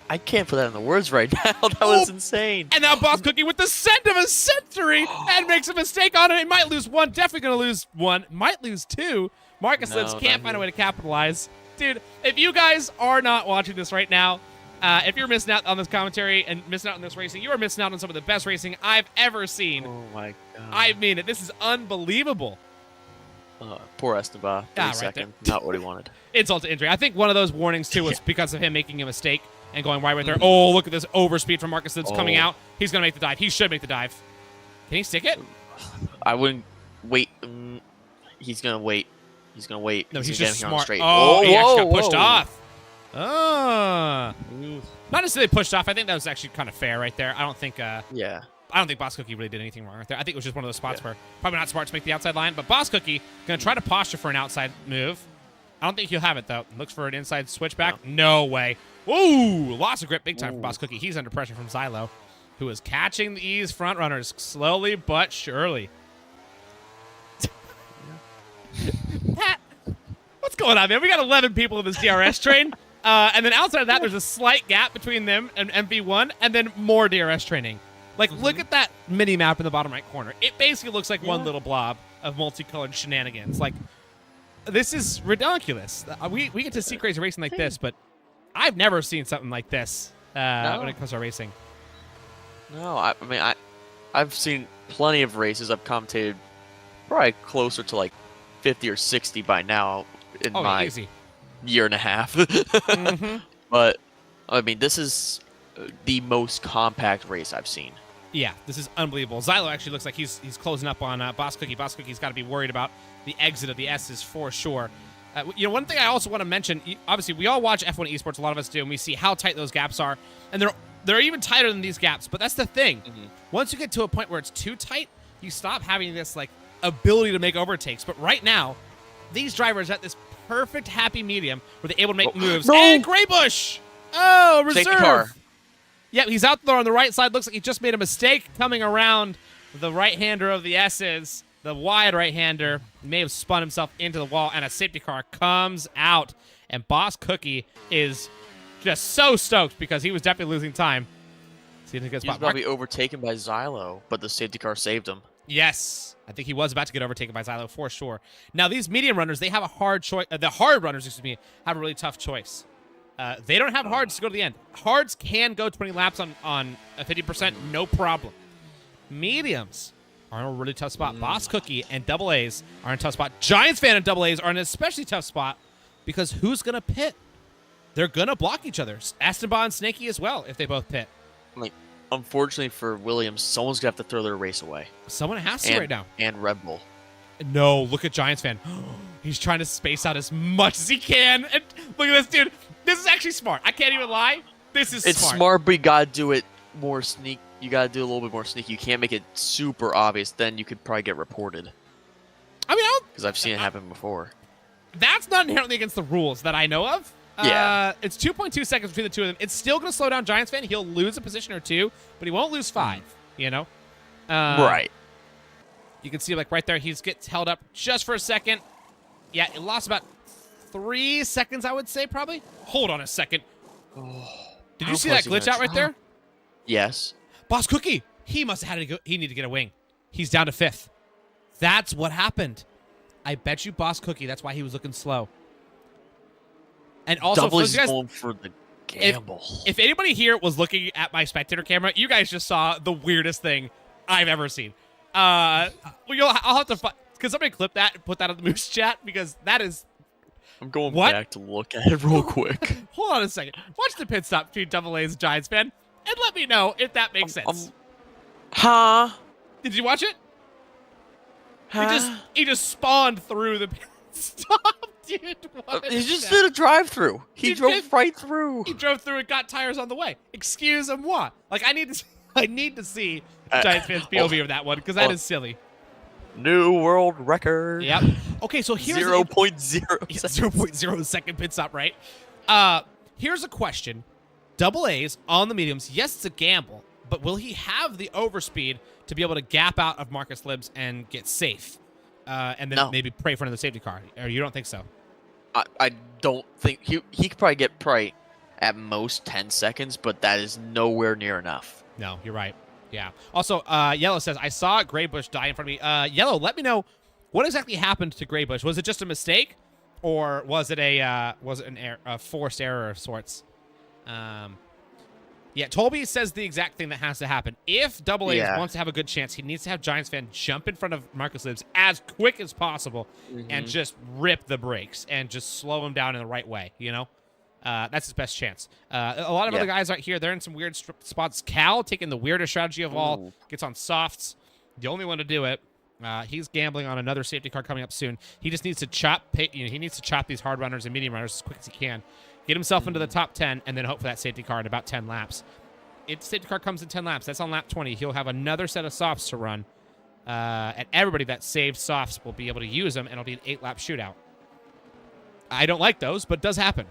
Speaker 4: I can't put that in the words right now. That was insane.
Speaker 2: And now Boss Cookie with the send of a century and makes a mistake on it. He might lose one, definitely going to lose one, might lose two. Marcus Lips can't find a way to capitalize. Dude, if you guys are not watching this right now, if you're missing out on this commentary and missing out on this racing, you are missing out on some of the best racing I've ever seen.
Speaker 4: Oh my god.
Speaker 2: I mean it. This is unbelievable.
Speaker 4: Poor Esteban. 3 not what he wanted.
Speaker 2: Insult to injury. I think one of those warnings, too, was because of him making a mistake and going right there. Oh, look at this overspeed from Marcus Lips coming out. He's going to make the dive. He should make the dive. Can he stick it?
Speaker 4: I wouldn't wait. He's going to wait. He's going to wait.
Speaker 2: No, he's just smart.
Speaker 4: Straight.
Speaker 2: Oh, he actually got pushed off. Not necessarily pushed off. I think that was actually kind of fair right there. I don't think Boss Cookie really did anything wrong right there. I think it was just one of those spots where probably not smart to make the outside line, but Boss Cookie going to try to posture for an outside move. I don't think he'll have it, though. Looks for an inside switchback. No way. Ooh, loss of grip big time from Boss Cookie. He's under pressure from Xylo, who is catching these front runners slowly but surely. Pat, what's going on, man? We got 11 people in this DRS train. And then outside of that, there's a slight gap between them and MV1, and then more DRS training. Like, look at that mini map in the bottom right corner. It basically looks like one little blob of multicolored shenanigans. Like, this is ridiculous. We get to see crazy racing like this, but I've never seen something like this when it comes to racing.
Speaker 4: No, I mean, I've seen plenty of races. I've commentated probably closer to like 50 or 60 by now in my year and a half. But, I mean, this is the most compact race I've seen.
Speaker 2: Yeah, this is unbelievable. Xylo actually looks like he's closing up on Boss Cookie. Boss Cookie's got to be worried about the exit of the S's for sure. One thing I also want to mention, obviously we all watch F1 esports, a lot of us do, and we see how tight those gaps are, and they're even tighter than these gaps. But that's the thing. Once you get to a point where it's too tight, you stop having this like ability to make overtakes. But right now, these drivers are at this perfect happy medium where they're able to make moves. And Graybush! Oh, reserve!
Speaker 4: Safety car.
Speaker 2: Yep, he's out there on the right side. Looks like he just made a mistake coming around the right-hander of the S's. The wide right-hander may have spun himself into the wall, and a safety car comes out. And Boss Cookie is just so stoked because he was definitely losing time. See if he gets
Speaker 4: about to be overtaken by Xylo, but the safety car saved him.
Speaker 2: Yes, I think he was about to get overtaken by Xylo for sure. Now, these medium runners, they have a hard choice. The hard runners, have a really tough choice. They don't have hards to go to the end. Hards can go 20 laps on a 50%, no problem. Mediums are in a really tough spot. Boss Cookie and Double A's are in a tough spot. Giants Fan and Double A's are in an especially tough spot because who's going to pit? They're going to block each other. Esteban and Snaky as well if they both pit.
Speaker 4: Like, unfortunately for Williams, someone's going to have to throw their race away.
Speaker 2: Someone has to right now.
Speaker 4: And Red Bull.
Speaker 2: No, look at Giants Fan. He's trying to space out as much as he can. And look at this, dude. This is actually smart. I can't even lie. This is smart.
Speaker 4: It's smart, but you gotta do it more sneak. You gotta do a little bit more sneaky. You can't make it super obvious. Then you could probably get reported.
Speaker 2: I mean,
Speaker 4: because I've seen it happen before.
Speaker 2: That's not inherently against the rules that I know of.
Speaker 4: Yeah.
Speaker 2: It's 2.2 seconds between the two of them. It's still gonna slow down Giants Fan. He'll lose a position or two, but he won't lose 5. You know.
Speaker 4: Right.
Speaker 2: You can see like right there, he gets held up just for a second. Yeah, it lost about 3 seconds, I would say, probably. Hold on a second. Did you see that glitch out right there?
Speaker 4: Yes.
Speaker 2: Boss Cookie, he must have had to go. He needed to get a wing. He's down to 5th. That's what happened. I bet you Boss Cookie, that's why he was looking slow. And also,
Speaker 4: Double
Speaker 2: for
Speaker 4: is
Speaker 2: guys,
Speaker 4: going for the gamble.
Speaker 2: If anybody here was looking at my spectator camera, you guys just saw the weirdest thing I've ever seen. I'll have to find, can somebody clip that and put that in the Moose chat because that is.
Speaker 4: I'm going back to look at it real quick.
Speaker 2: Hold on a second. Watch the pit stop between Double A's and Giants Fan, and let me know if that makes sense.
Speaker 4: Huh?
Speaker 2: Did you watch it? He just spawned through the pit stop, dude.
Speaker 4: He just did a drive-through. He drove right through.
Speaker 2: He drove through and got tires on the way. Excuse-moi. Like I need to see Giants Fan's POV of that one because that is silly.
Speaker 4: New world record.
Speaker 2: Yep. Okay, so here's
Speaker 4: 0.0
Speaker 2: 0.0 second pit stop, right? Here's a question. Double A's on the mediums. Yes, it's a gamble, but will he have the overspeed to be able to gap out of Marcus Libs and get safe? And then maybe pray for another safety car? Or you don't think so?
Speaker 4: I don't think he could probably get at most 10 seconds, but that is nowhere near enough.
Speaker 2: No, you're right. Yeah. Also, Yellow says, I saw Graybush die in front of me. Yellow, let me know what exactly happened to Graybush. Was it just a mistake, or was it a forced error of sorts? Yeah, Tolby says the exact thing that has to happen. If Double A wants to have a good chance, he needs to have Giants fan jump in front of Marcus Libs as quick as possible and just rip the brakes and just slow him down in the right way, you know? That's his best chance. A lot of other guys out here, they're in some weird spots. Cal, taking the weirdest strategy of all, gets on softs. The only one to do it. He's gambling on another safety car coming up soon. He just needs to chop these hard runners and medium runners as quick as he can. Get himself into the top 10, and then hope for that safety car in about 10 laps. If the safety car comes in 10 laps, that's on lap 20. He'll have another set of softs to run. And everybody that saved softs will be able to use them, and it'll be an 8-lap shootout. I don't like those, but it does happen.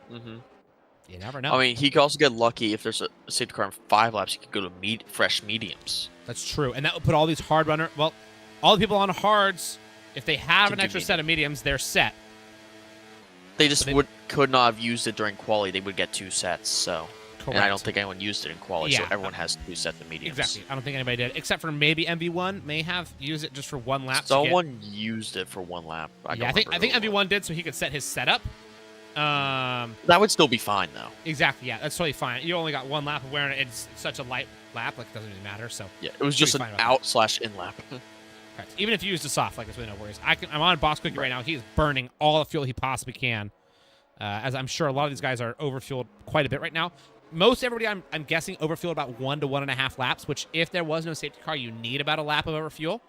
Speaker 2: You never know.
Speaker 4: I mean, he could also get lucky if there's a safety car in 5 laps. He could go to fresh mediums.
Speaker 2: That's true, and that would put all these hard runner. Well, all the people on hards, if they have an extra set of mediums, they're set.
Speaker 4: They just could not have used it during quali. They would get 2 sets. So, and I don't think anyone used it in quali. So everyone has 2 sets of mediums.
Speaker 2: Exactly. I don't think anybody did, except for maybe MV1 may have used it just for 1 lap.
Speaker 4: Someone used it for 1 lap.
Speaker 2: I think MV1 did, so he could set his setup.
Speaker 4: That would still be fine, though.
Speaker 2: Exactly, yeah, that's totally fine. You only got 1 lap of wearing it. It's such a light lap, like it doesn't really matter. So
Speaker 4: yeah, it was just an out/in lap.
Speaker 2: Correct. Even if you used a soft, like it's really no worries. I'm on Boss Cookie right now. He's burning all the fuel he possibly can, as I'm sure a lot of these guys are overfueled quite a bit right now. Most everybody, I'm guessing, overfueled about 1 to 1.5 laps. Which, if there was no safety car, you need about a lap of overfuel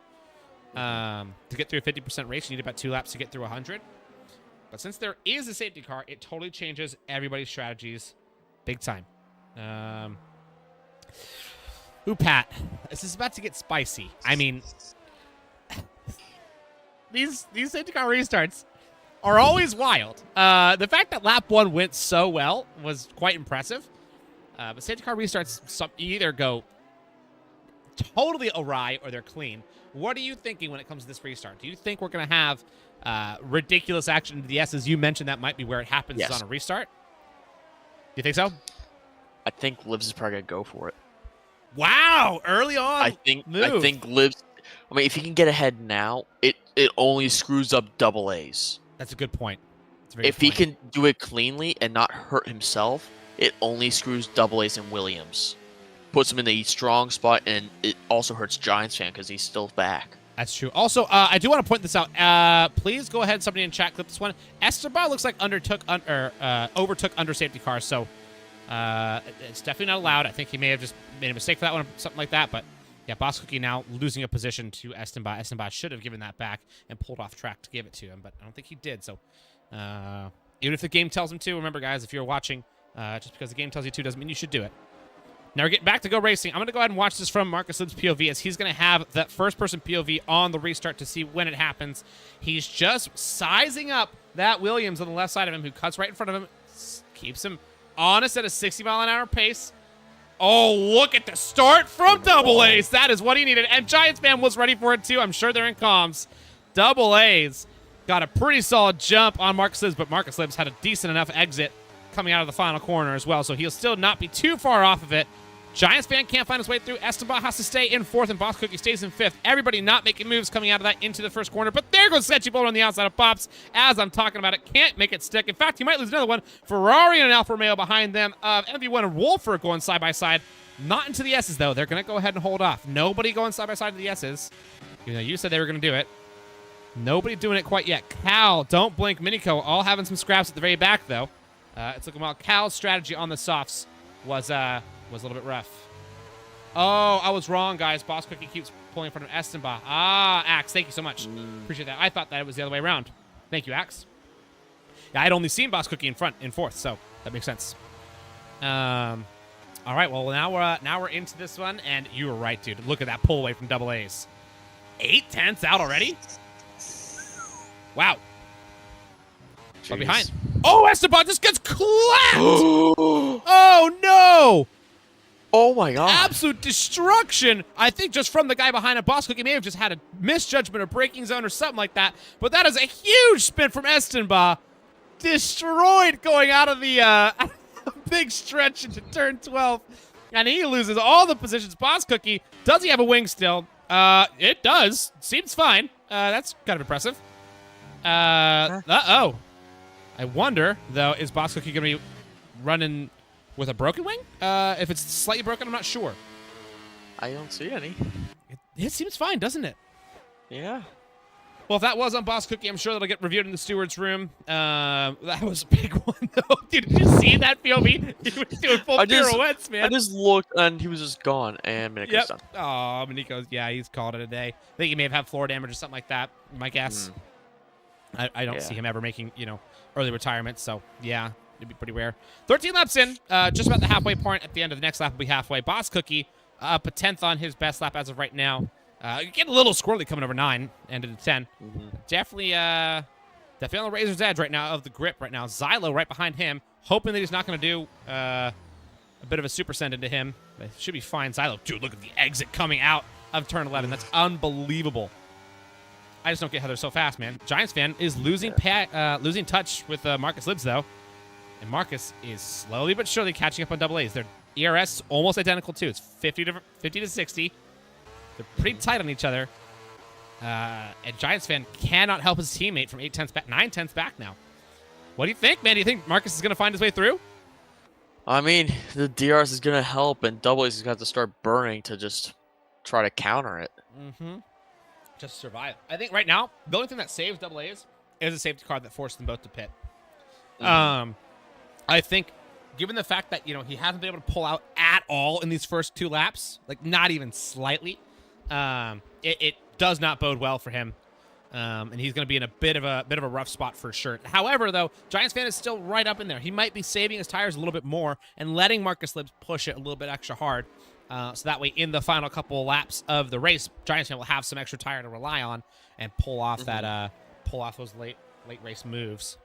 Speaker 2: to get through a 50% race. You need about 2 laps to get through 100. But since there is a safety car, it totally changes everybody's strategies big time. Ooh, Pat, this is about to get spicy. I mean, these safety car restarts are always wild. The fact that lap 1 went so well was quite impressive. But safety car restarts either go totally awry or they're clean. What are you thinking when it comes to this restart? Do you think we're going to have ridiculous action to the S's? You mentioned that might be where it happens on a restart. You think so?
Speaker 4: I think Libs is probably going to go for it.
Speaker 2: Wow, early on.
Speaker 4: I think Libs. I mean, if he can get ahead now, it only screws up Double A's.
Speaker 2: That's a good point.
Speaker 4: If he can do it cleanly and not hurt himself, it only screws Double A's and Williams. Puts him in a strong spot, and it also hurts Giants fan because he's still back.
Speaker 2: That's true. Also, I do want to point this out. Please go ahead, somebody in chat, clip this one. Esteban looks like overtook under safety car, so it's definitely not allowed. I think he may have just made a mistake for that one or something like that, but yeah, Boss Cookie now losing a position to Esteban. Esteban should have given that back and pulled off track to give it to him, but I don't think he did. So even if the game tells him to, remember, guys, if you're watching, just because the game tells you to doesn't mean you should do it. Now we're getting back to Go Racing. I'm going to go ahead and watch this from Marcus Lib's POV, as he's going to have that first-person POV on the restart to see when it happens. He's just sizing up that Williams on the left side of him, who cuts right in front of him, keeps him honest at a 60-mile-an-hour pace. Oh, look at the start from Double A's. That is what he needed, and Giants fan was ready for it too. I'm sure they're in comms. Double A's got a pretty solid jump on Marcus Libs, but Marcus Libs had a decent enough exit coming out of the final corner as well, so he'll still not be too far off of it. Giants fan can't find his way through. Esteban has to stay in 4th, and Boss Cookie stays in 5th. Everybody not making moves coming out of that into the first corner, but there goes Sketchy Boulder on the outside of Pops. As I'm talking about it, can't make it stick. In fact, he might lose another one. Ferrari and Alfa Romeo behind them. MV1 and Wolfer going side by side. Not into the S's, though. They're going to go ahead and hold off. Nobody going side by side to the S's. You know, you said they were going to do it. Nobody doing it quite yet. Cal, don't blink. Minico all having some scraps at the very back, though. It's looking well. Cal's strategy on the softs was a little bit rough. Oh, I was wrong, guys. Boss Cookie keeps pulling in front of Esteban. Axe, thank you so much. Appreciate that. I thought that it was the other way around. Thank you, Axe. Yeah, I'd only seen Boss Cookie in 4th, so that makes sense. All right, well, now we're into this one, and you were right, dude. Look at that pull away from Double A's. 8 tenths out already? Wow. But
Speaker 4: Jeez.
Speaker 2: behind. Oh, Esteban just gets clapped! Oh, no!
Speaker 4: Oh my god.
Speaker 2: Absolute destruction. I think just from the guy behind a Boss Cookie may have just had a misjudgment or braking zone or something like that. But that is a huge spin from Esteban. Destroyed going out of the big stretch into turn 12. And he loses all the positions. Boss Cookie, does he have a wing still? It does. Seems fine. That's kind of impressive. Uh-oh. I wonder, though, is Boss Cookie going to be running with a broken wing? If it's slightly broken, I'm not sure.
Speaker 4: I don't see any.
Speaker 2: It seems fine, doesn't it?
Speaker 4: Yeah.
Speaker 2: Well, if that was on Boss Cookie, I'm sure that'll get reviewed in the steward's room. That was a big one, though. Dude, did you see that POV? He was doing full pirouettes, man.
Speaker 4: I just looked, and he was just gone, and Miniko's done.
Speaker 2: Oh, Miniko's, yeah, he's called it a day. I think he may have had floor damage or something like that, my guess. I don't see him ever making, early retirement, so, yeah, it'd be pretty rare. 13 laps in, just about the halfway point. At the end of the next lap will be halfway. Boss Cookie up a 10th on his best lap as of right now. Getting a little squirrely coming over 9, ended at 10. Definitely on the razor's edge right now of the grip right now. Xylo right behind him, hoping that he's not going to do a bit of a super send into him. But it should be fine. Xylo, dude, look at the exit coming out of turn 11. That's unbelievable. I just don't get how they're so fast, man. Giants fan is losing touch with Marcus Libs, though. And Marcus is slowly but surely catching up on double A's. Their ERS is almost identical, too. It's 50 to 60. They're pretty tight on each other. And Giants fan cannot help his teammate from 8/10 back, 9/10 back now. What do you think, man? Do you think Marcus is going to find his way through?
Speaker 4: I mean, the DRS is going to help, and double A's is going to have to start burning to just try to counter it.
Speaker 2: Just survive. I think right now, the only thing that saves double A's is a safety car that forced them both to pit. I think, given the fact that, he hasn't been able to pull out at all in these first 2 laps, like not even slightly, it does not bode well for him. And he's going to be in a bit of a rough spot for sure. However, though, Giants fan is still right up in there. He might be saving his tires a little bit more and letting Marcus Libs push it a little bit extra hard. So that way, in the final couple of laps of the race, Giants fan will have some extra tire to rely on and pull off those late race moves.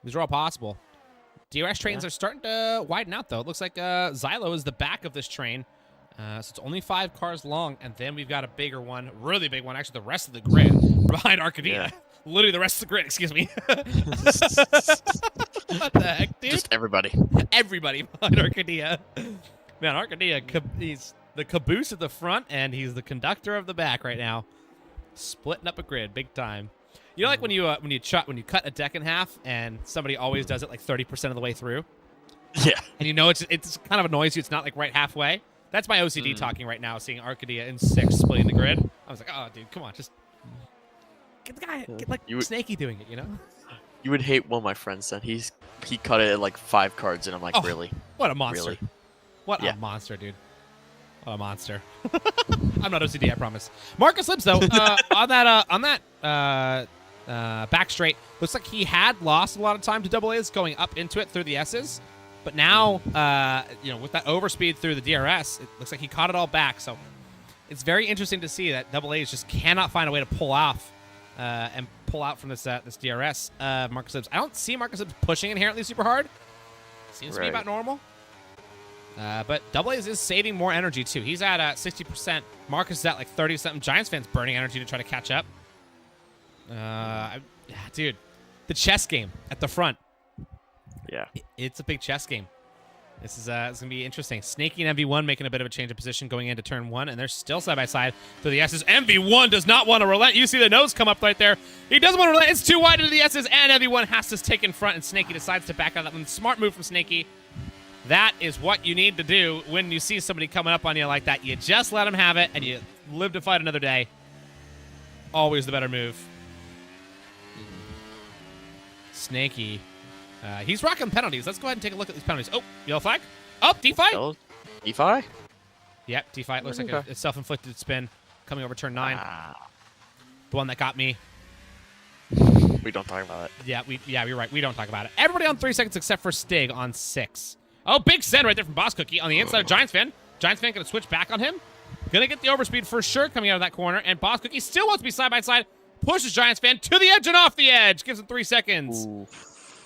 Speaker 2: These are all possible. DRS trains are starting to widen out, though. It looks like Xylo is the back of this train. So it's only 5 cars long, and then we've got a bigger one, really big one, actually the rest of the grid behind Arcadia. Literally the rest of the grid, excuse me. What the heck, dude?
Speaker 4: Just everybody.
Speaker 2: Everybody behind Arcadia. Man, Arcadia, he's the caboose at the front, and he's the conductor of the back right now. Splitting up a grid, big time. You know, like when you cut a deck in half, and somebody always does it like 30% of the way through?
Speaker 4: Yeah.
Speaker 2: And it's kind of annoys you, it's not like right halfway. That's my OCD talking right now, seeing Arcadia in 6 splitting the grid. I was like, oh, dude, come on, just get the guy, get like Snaky doing it,
Speaker 4: You would hate one of my friends said he cut it at like 5 cards, and I'm like, really?
Speaker 2: What a monster.
Speaker 4: Really?
Speaker 2: What a monster, dude. What a monster. I'm not OCD, I promise. Marcus Libs, though, on that back straight, looks like he had lost a lot of time to double A's going up into it through the S's. But now, with that overspeed through the DRS, it looks like he caught it all back. So it's very interesting to see that double A's just cannot find a way to pull off and pull out from this DRS. Marcus Libs. I don't see Marcus Libs pushing inherently super hard. Seems to be about normal. But double A's is saving more energy, too. He's at 60%. Marcus is at like 30-something. Giants fans burning energy to try to catch up. Dude, the chess game at the front.
Speaker 4: Yeah.
Speaker 2: It's a big chess game. This is it's going to be interesting. Snaky and MV1 making a bit of a change of position going into turn 1, and they're still side by side through the S's. MV1 does not want to relent. You see the nose come up right there. He doesn't want to relent. It's too wide into the S's, and MV1 has to take in front, and Snaky decides to back out of that one. Smart move from Snaky. That is what you need to do when you see somebody coming up on you like that. You just let them have it, and you live to fight another day. Always the better move. Snaky. He's rocking penalties. Let's go ahead and take a look at these penalties. Oh, yellow flag. Oh, DeFi.
Speaker 4: DeFi?
Speaker 2: Yep, DeFi. It looks like a self-inflicted spin coming over turn 9. The one that got me.
Speaker 4: We don't talk about it.
Speaker 2: Yeah, you're right. We don't talk about it. Everybody on 3 seconds except for Stig on 6. Oh, big send right there from Boss Cookie on the inside of Giants fan. Giants fan going to switch back on him. Going to get the overspeed for sure coming out of that corner. And Boss Cookie still wants to be side by side. Pushes Giants fan to the edge and off the edge. Gives him 3 seconds.
Speaker 4: Ooh.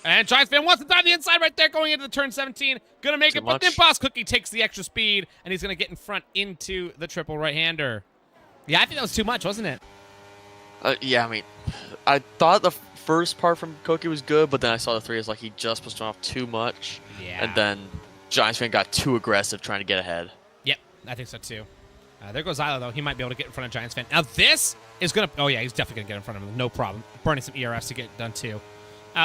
Speaker 2: And Giants fan wants to dive the inside right there going into the turn 17. Gonna make it, but then Boss Cookie takes the extra speed, and he's gonna get in front into the triple right-hander. Yeah, I think that was too much, wasn't it?
Speaker 4: Yeah, I mean, I thought the first part from Cookie was good, but then I saw the 3 as like he just pushed him off too much.
Speaker 2: Yeah.
Speaker 4: And then Giants fan got too aggressive trying to get ahead.
Speaker 2: Yep, I think so too. There goes Zylo, though. He might be able to get in front of Giants fan. Now this is gonna... Oh, yeah, he's definitely gonna get in front of him. No problem. Burning some ERS to get it done, too.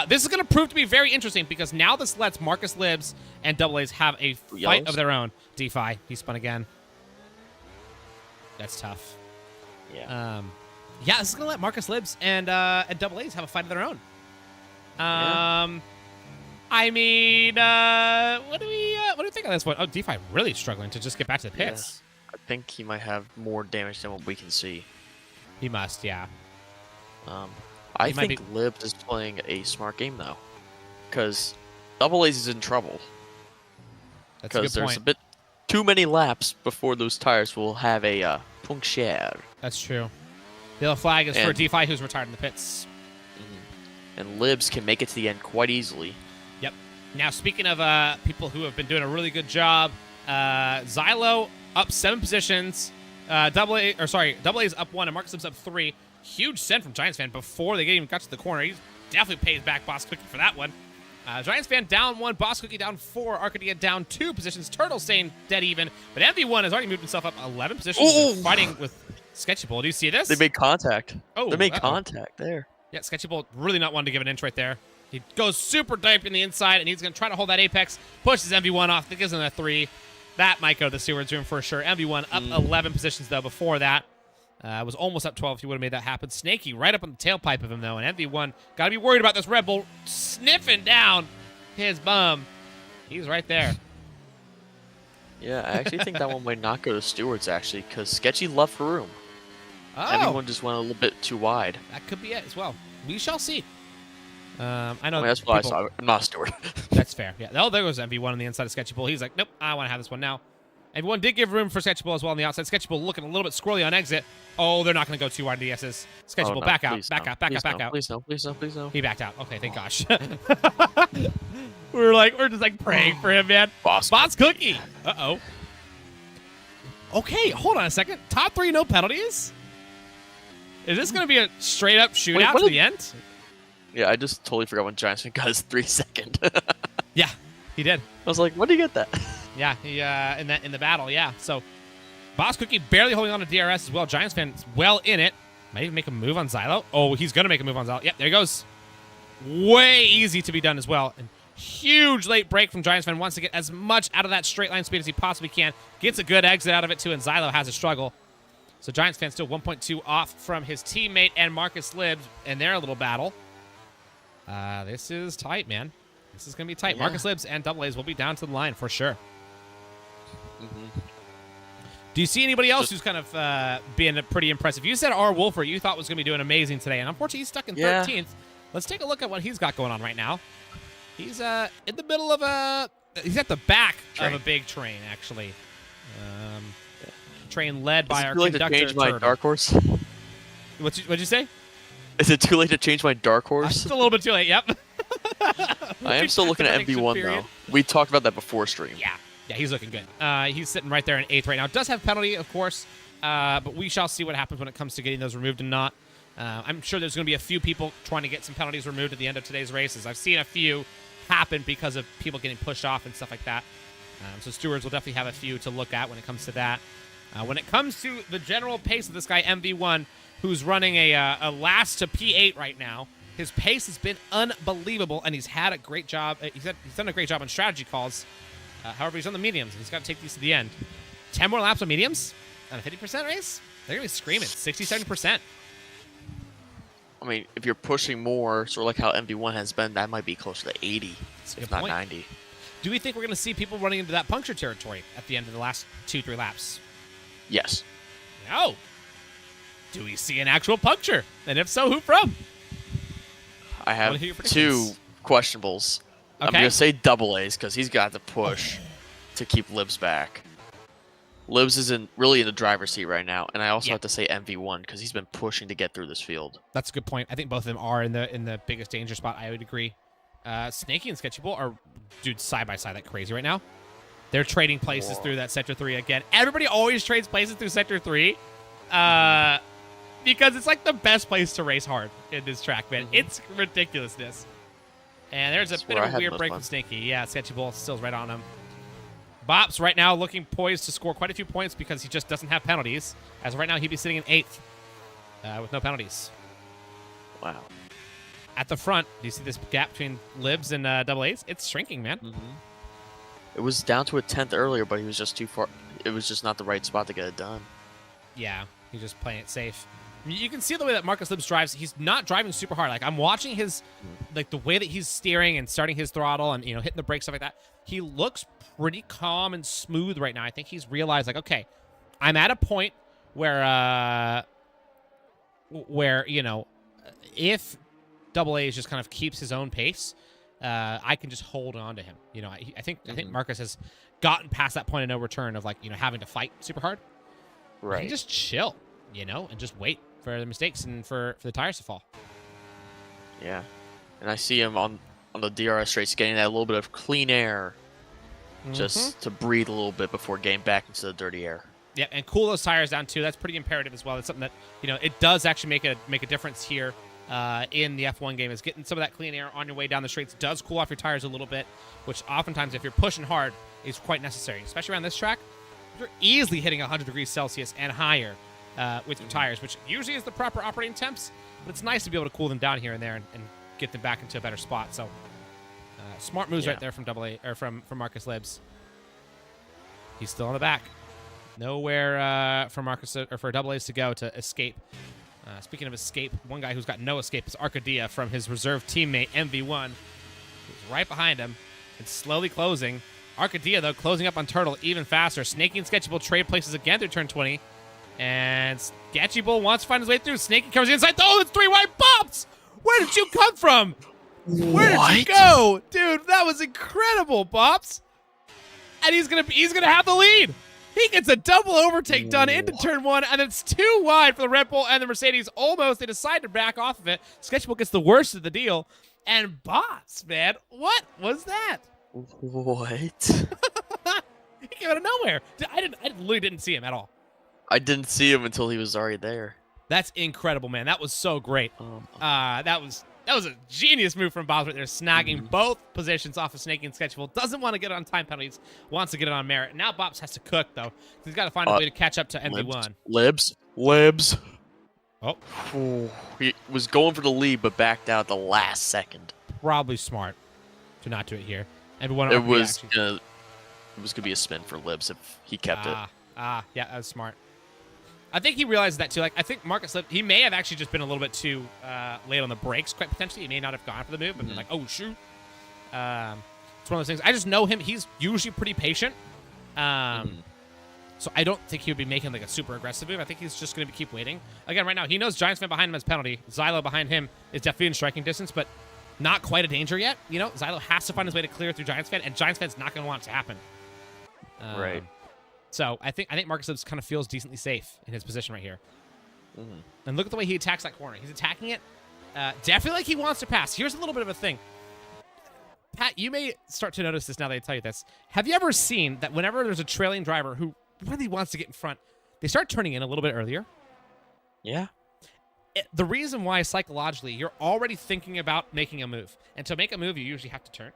Speaker 2: This is going to prove to be very interesting because now this lets Marcus Libs and Double A's have a fight of their own. DeFi, he spun again. That's tough.
Speaker 4: Yeah.
Speaker 2: Yeah, this is going to let Marcus Libs and Double A's have a fight of their own. I mean, what do we think of this one? Oh, DeFi really struggling to just get back to the pits.
Speaker 4: Yeah. I think he might have more damage than what we can see.
Speaker 2: He must, yeah.
Speaker 4: I think Libs is playing a smart game, though. Because Double A's is in trouble.
Speaker 2: That's a good point.
Speaker 4: Because there's a bit too many laps before those tires will have a puncture.
Speaker 2: That's true. The yellow flag is for DeFi, who's retired in the pits.
Speaker 4: And Libs can make it to the end quite easily.
Speaker 2: Yep. Now, speaking of people who have been doing a really good job, Zylo up 7 positions. Double A's up 1, and Marcus Libs up 3. Huge send from Giants fan before they even got to the corner. He definitely pays back Boss Cookie for that one. Giants fan down 1, Boss Cookie down 4, Arcadia down 2 positions. Turtle staying dead even, but MV1 has already moved himself up 11 positions. Fighting with Sketchy Bull. Do you see this?
Speaker 4: They made contact.
Speaker 2: Oh,
Speaker 4: they made contact there.
Speaker 2: Yeah, Sketchy Bull really not wanting to give an inch right there. He goes super deep in the inside, and he's going to try to hold that apex. Pushes MV1 off. That gives him a 3. That might go to the Stewards room for sure. MV1 up 11 positions, though, before that. Was almost up 12 if he would have made that happen. Snaky right up on the tailpipe of him, though. And MV1 got to be worried about this Red Bull sniffing down his bum. He's right there.
Speaker 4: Yeah, I actually think that one might not go to Stewards, actually, because Sketchy left room.
Speaker 2: Oh.
Speaker 4: Everyone just went a little bit too wide.
Speaker 2: That could be it as well. We shall see. I know.
Speaker 4: I mean, that's what I saw. I'm not a Steward.
Speaker 2: That's fair. Yeah. Oh, there goes MV1 on the inside of Sketchy Bull. He's like, nope, I want to have this one now. Everyone did give room for Sketchy Bull as well on the outside. Sketchy Bull looking a little bit squirrely on exit. Oh, they're not going to go too wide to the S's. Sketchy Bull, back out, back out, back out, back out.
Speaker 4: Please no, please no, please no.
Speaker 2: He backed out. Okay, thank gosh. we're just like praying for him, man.
Speaker 4: Boss
Speaker 2: Cookie. Uh-oh. Okay, hold on a second. Top 3, no penalties? Is this going to be a straight-up shootout to the end?
Speaker 4: Yeah, I just totally forgot when Giants got his 3 second.
Speaker 2: Yeah, he did.
Speaker 4: I was like, when did he get that?
Speaker 2: Yeah, he in the battle, yeah. So Boss Cookie barely holding on to DRS as well. Giants fan is well in it. Might even make a move on Zylo. Oh, he's gonna make a move on Zylo. Yep, there he goes. Way easy to be done as well. And huge late break from Giants fan. Wants to get as much out of that straight line speed as he possibly can. Gets a good exit out of it too, and Zylo has a struggle. So Giants fan still 1.2 off from his teammate and Marcus Libs in their little battle. This is tight, man. This is going to be tight. Yeah. Marcus Libs and Double A's will be down to the line for sure. Do you see anybody else who's kind of being pretty impressive? You said R. Wolfer you thought was going to be doing amazing today, and unfortunately he's stuck in 13th. Let's take a look at what he's got going on right now. He's in the middle of he's at the back of a big train, actually. Train led by our conductor.
Speaker 4: Is it too late to change my dark horse?
Speaker 2: What'd you say?
Speaker 4: Is it too late to change my dark horse?
Speaker 2: It's a little bit too late, yep.
Speaker 4: I am still looking at MV1, though. We talked about that before stream.
Speaker 2: Yeah, he's looking good. He's sitting right there in 8th right now. Does have penalty, of course, but we shall see what happens when it comes to getting those removed and not. I'm sure there's going to be a few people trying to get some penalties removed at the end of today's races. I've seen a few happen because of people getting pushed off and stuff like that. So stewards will definitely have a few to look at when it comes to that. When it comes to the general pace of this guy, MV1, who's running a last to P8 right now, his pace has been unbelievable, and he's had a great job. He's done a great job on strategy calls. However, he's on the mediums, and he's got to take these to the end. 10 more laps on mediums on a 50% race? They're going to be screaming. 67%.
Speaker 4: I mean, if you're pushing more, sort of like how MV1 has been, that might be closer to 80, if not 90.
Speaker 2: Do we think we're going to see people running into that puncture territory at the end of the last 2-3 laps?
Speaker 4: Yes.
Speaker 2: No. Do we see an actual puncture? And if so, who from?
Speaker 4: I have 2 questionables. Okay. I'm going to say Double A's because he's got to push to keep Libs back. Libs is really in the driver's seat right now, and I also have to say MV1 because he's been pushing to get through this field.
Speaker 2: That's a good point. I think both of them are in the biggest danger spot. I would agree. Snaky and Sketchy Bull are, dude, side by side like crazy right now. They're trading places through that Sector 3 again. Everybody always trades places through Sector 3 because it's like the best place to race hard in this track, man. It's ridiculousness. And there's a bit of a weird break from Snaky. Yeah, Sketchy Bull still's right on him. Bops right now looking poised to score quite a few points because he just doesn't have penalties. As of right now, he'd be sitting in 8th with no penalties.
Speaker 4: Wow.
Speaker 2: At the front, do you see this gap between Libs and Double A's? It's shrinking, man.
Speaker 4: It was down to a 10th earlier, but he was just too far. It was just not the right spot to get it done.
Speaker 2: Yeah, he's just playing it safe. You can see the way that Marcus Libs drives. He's not driving super hard. Like, I'm watching his, like, the way that he's steering and starting his throttle and, you know, hitting the brakes, stuff like that. He looks pretty calm and smooth right now. I think he's realized, like, okay, I'm at a point where, you know, if Double A's just kind of keeps his own pace, I can just hold on to him. You know, I think Marcus has gotten past that point of no return of, like, you know, having to fight super hard.
Speaker 4: Right.
Speaker 2: And just chill, you know, and just wait for the mistakes and for the tires to fall.
Speaker 4: Yeah. And I see him on the DRS race getting that little bit of clean air just to breathe a little bit before getting back into the dirty air.
Speaker 2: Yeah, and cool those tires down too. That's pretty imperative as well. That's something that, you know, it does actually make a difference here in the F1 game, is getting some of that clean air on your way down the straights does cool off your tires a little bit, which oftentimes if you're pushing hard is quite necessary, especially around this track. You're easily hitting 100 degrees Celsius and higher with your tires, which usually is the proper operating temps, but it's nice to be able to cool them down here and there and get them back into a better spot. So smart moves right there from from Marcus Libs. He's still on the back. Nowhere for Marcus or for Double A's to go to escape. Speaking of escape, one guy who's got no escape is Arcadia from his reserve teammate MV1, who's right behind him and slowly closing. Arcadia, though, closing up on Turtle even faster. Snaky and Sketchy Bull trade places again through turn 20. And Sketchy Bull wants to find his way through. Snaky covers the inside. Oh, it's 3 wide Bops! Where did you come from? Where did you go? Dude, that was incredible, Bops. And he's gonna have the lead. He gets a double overtake done into turn 1, and it's 2 wide for the Red Bull and the Mercedes. Almost, they decide to back off of it. Sketchy Bull gets the worst of the deal. And Bops, man, what was that?
Speaker 4: What?
Speaker 2: He came out of nowhere. I literally didn't see him at all.
Speaker 4: I didn't see him until he was already there.
Speaker 2: That's incredible, man. That was so great. That was a genius move from Bob right there, snagging both positions off of Snaky and Sketchy Bull. Doesn't want to get it on time penalties, wants to get it on merit. Now Bops has to cook, though. He's got to find a way to catch up to MV1.
Speaker 4: Libs.
Speaker 2: Oh.
Speaker 4: He was going for the lead, but backed out at the last second.
Speaker 2: Probably smart to not do it here. MV1
Speaker 4: it was gonna be a spin for Libs if he kept it.
Speaker 2: Yeah, that was smart. I think he realized that too. Like, I think Marcus Libs, he may have actually just been a little bit too late on the brakes, quite potentially. He may not have gone for the move, but been like, oh shoot. It's one of those things. I just know him. He's usually pretty patient. So I don't think he would be making like a super aggressive move. I think he's just going to keep waiting. Again, right now, he knows Giants fan behind him has penalty. Xylo behind him is definitely in striking distance, but not quite a danger yet. You know, Xylo has to find his way to clear through Giants fan, and Giants fan's not going to want it to happen.
Speaker 4: Right.
Speaker 2: So I think Marcus Libs kind of feels decently safe in his position right here. And look at the way he attacks that corner. He's attacking it definitely like he wants to pass. Here's a little bit of a thing. Pat, you may start to notice this now that I tell you this. Have you ever seen that whenever there's a trailing driver who really wants to get in front, they start turning in a little bit earlier?
Speaker 4: Yeah.
Speaker 2: The reason why psychologically you're already thinking about making a move. And to make a move, you usually have to turn.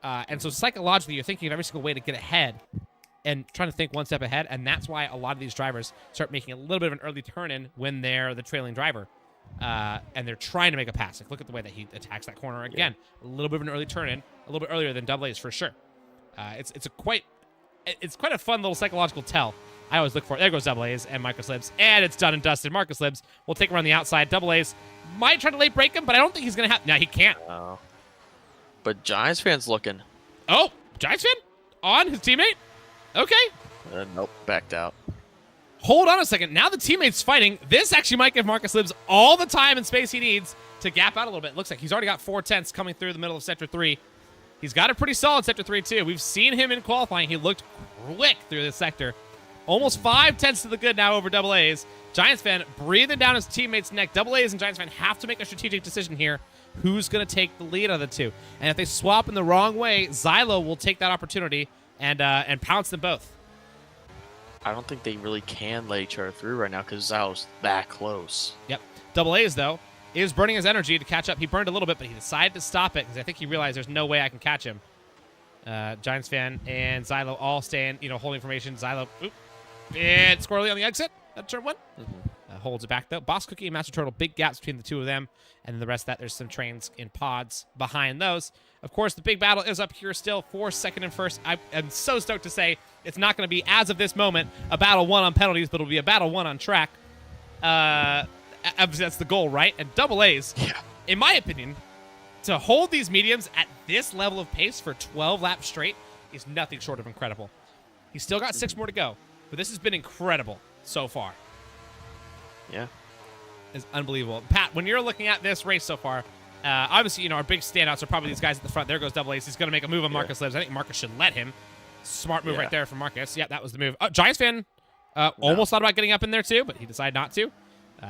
Speaker 2: And so psychologically, you're thinking of every single way to get ahead and trying to think one step ahead. And that's why a lot of these drivers start making a little bit of an early turn in when they're the trailing driver. And they're trying to make a pass. Like, look at the way that he attacks that corner again. A little bit of an early turn in, a little bit earlier than Double A's for sure. It's quite a fun little psychological tell. I always look for it. There goes Double A's and Marcus Libs, and it's done and dusted. Marcus Libs will take him around the outside. Double A's might try to late break him, but I don't think he's gonna have. No, he can't.
Speaker 4: But Giants fans looking.
Speaker 2: Oh, Giants fan on his teammate. Okay.
Speaker 4: Nope, backed out.
Speaker 2: Hold on a second. Now the teammate's fighting. This actually might give Marcus Libs all the time and space he needs to gap out a little bit. Looks like he's already got 4/10 coming through the middle of Sector 3. He's got a pretty solid Sector 3, too. We've seen him in qualifying. He looked quick through this sector. Almost 5/10 to the good now over Double A's. Giants fan breathing down his teammate's neck. Double A's and Giants fan have to make a strategic decision here. Who's going to take the lead of the two? And if they swap in the wrong way, Xylo will take that opportunity and pounce them both.
Speaker 4: I don't think they really can let each other through right now because Xylo's that close.
Speaker 2: Yep. Double A's, though, is burning his energy to catch up. He burned a little bit, but he decided to stop it because I think he realized there's no way I can catch him. Giants fan and Xylo all staying, holding formation. Xylo, and squirrely on the exit. That's turn one. Holds it back, though. Boss Cookie and Master Turtle, big gaps between the two of them. And then the rest of that, there's some trains in pods behind those. Of course, the big battle is up here still for second and first. I am so stoked to say it's not going to be, as of this moment, a battle won on penalties, but it'll be a battle won on track. That's the goal, right? And Double A's, in my opinion, to hold these mediums at this level of pace for 12 laps straight is nothing short of incredible. He's still got 6 more to go, but this has been incredible so far.
Speaker 4: Yeah.
Speaker 2: It's unbelievable. Pat, when you're looking at this race so far, obviously, our big standouts are probably these guys at the front. There goes Double Ace. He's going to make a move on Marcus Lives. I think Marcus should let him. Smart move right there from Marcus. Yeah, that was the move. Giants fan almost thought about getting up in there too, but he decided not to.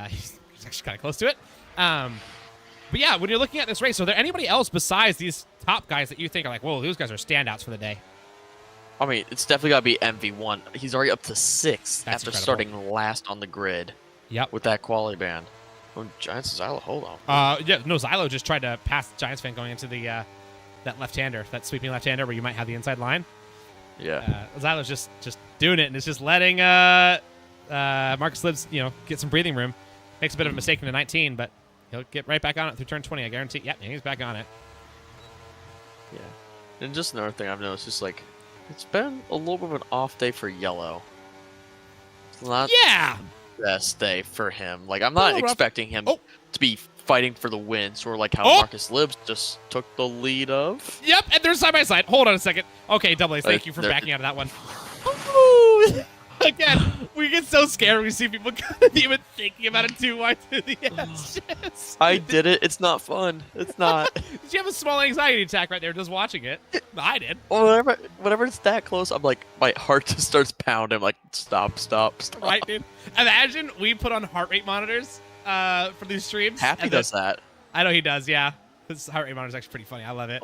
Speaker 2: He's actually kind of close to it. But yeah, when you're looking at this race, are there anybody else besides these top guys that you think are like, whoa, those guys are standouts for the day?
Speaker 4: I mean, it's definitely got to be MV1. He's already up to 6
Speaker 2: That's
Speaker 4: after
Speaker 2: incredible.
Speaker 4: starting last on the grid.
Speaker 2: Yep.
Speaker 4: With that quality band. Oh, Giants Xylo, hold on.
Speaker 2: Xylo just tried to pass the Giants fan going into the that left-hander, that sweeping left-hander where you might have the inside line.
Speaker 4: Yeah.
Speaker 2: Xylo's just doing it, and it's just letting Marcus Libbs, get some breathing room. Makes a bit of a mistake into 19, but he'll get right back on it through turn 20, I guarantee. Yep, he's back on it.
Speaker 4: Yeah. And just another thing I've noticed is, it's been a little bit of an off day for Yellow. It's not the best day for him. I'm not expecting him to be fighting for the win, sort of like how Marcus Libbs just took the lead of.
Speaker 2: Yep, and they're side by side. Hold on a second. Okay, Double A's, thank you for backing out of that one. Again, we get so scared when we see people even thinking about it too wide to the edge.
Speaker 4: I did it. It's not fun. It's not.
Speaker 2: Did you have a small anxiety attack right there just watching it? I did.
Speaker 4: Whenever it's that close, I'm like, my heart just starts pounding. I'm like, stop.
Speaker 2: Right, dude. Imagine we put on heart rate monitors for these streams.
Speaker 4: Happy does that.
Speaker 2: I know he does, yeah. His heart rate monitor is actually pretty funny. I love it.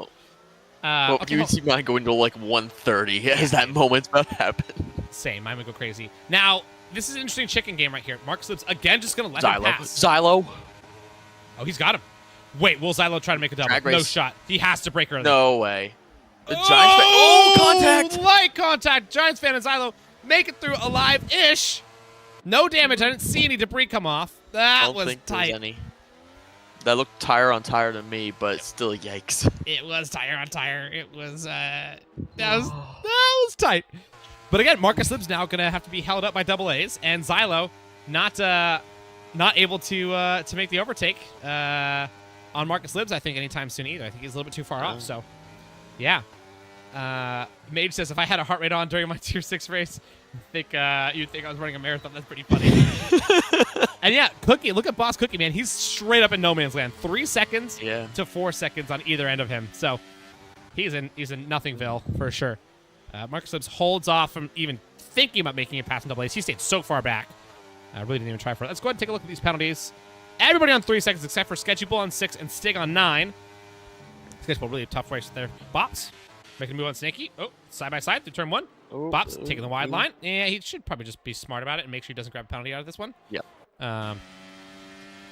Speaker 4: You would see mine going to 130 as that moment's about to happen.
Speaker 2: Same. Mine would go crazy. Now, this is an interesting chicken game right here. Marcus Libbs, again, just going to let him pass.
Speaker 4: Xylo.
Speaker 2: Oh, he's got him. Wait, will Xylo try to make a double? No shot. He has to break early.
Speaker 4: No way. The Giants fan. Contact!
Speaker 2: Light contact. Giants fan and Xylo make it through alive-ish. No damage. I didn't see any debris come off. That was tight.
Speaker 4: That looked tire on tire to me, but still, yikes.
Speaker 2: It was tire on tire. It was, that was tight. But again, Marcus Libbs now going to have to be held up by Double A's, and Xylo not able to make the overtake on Marcus Libbs, I think, anytime soon either. I think he's a little bit too far off, so yeah. Mage says, if I had a heart rate on during my Tier 6 race, you'd think I was running a marathon. That's pretty funny. And yeah, Cookie, look at Boss Cookie, man. He's straight up in no man's land. 3 seconds to 4 seconds on either end of him. So he's in Nothingville for sure. Marcus Libbs holds off from even thinking about making it past Double A's. He stayed so far back. I really didn't even try for it. Let's go ahead and take a look at these penalties. Everybody on 3 seconds except for Sketchy Bull on 6 and Stig on 9. Sketchy Bull, really a tough race there. Bops making a move on Snaky. Oh, side by side through turn 1. Bops taking the wide line. Yeah, he should probably just be smart about it and make sure he doesn't grab a penalty out of this one.
Speaker 4: Yep.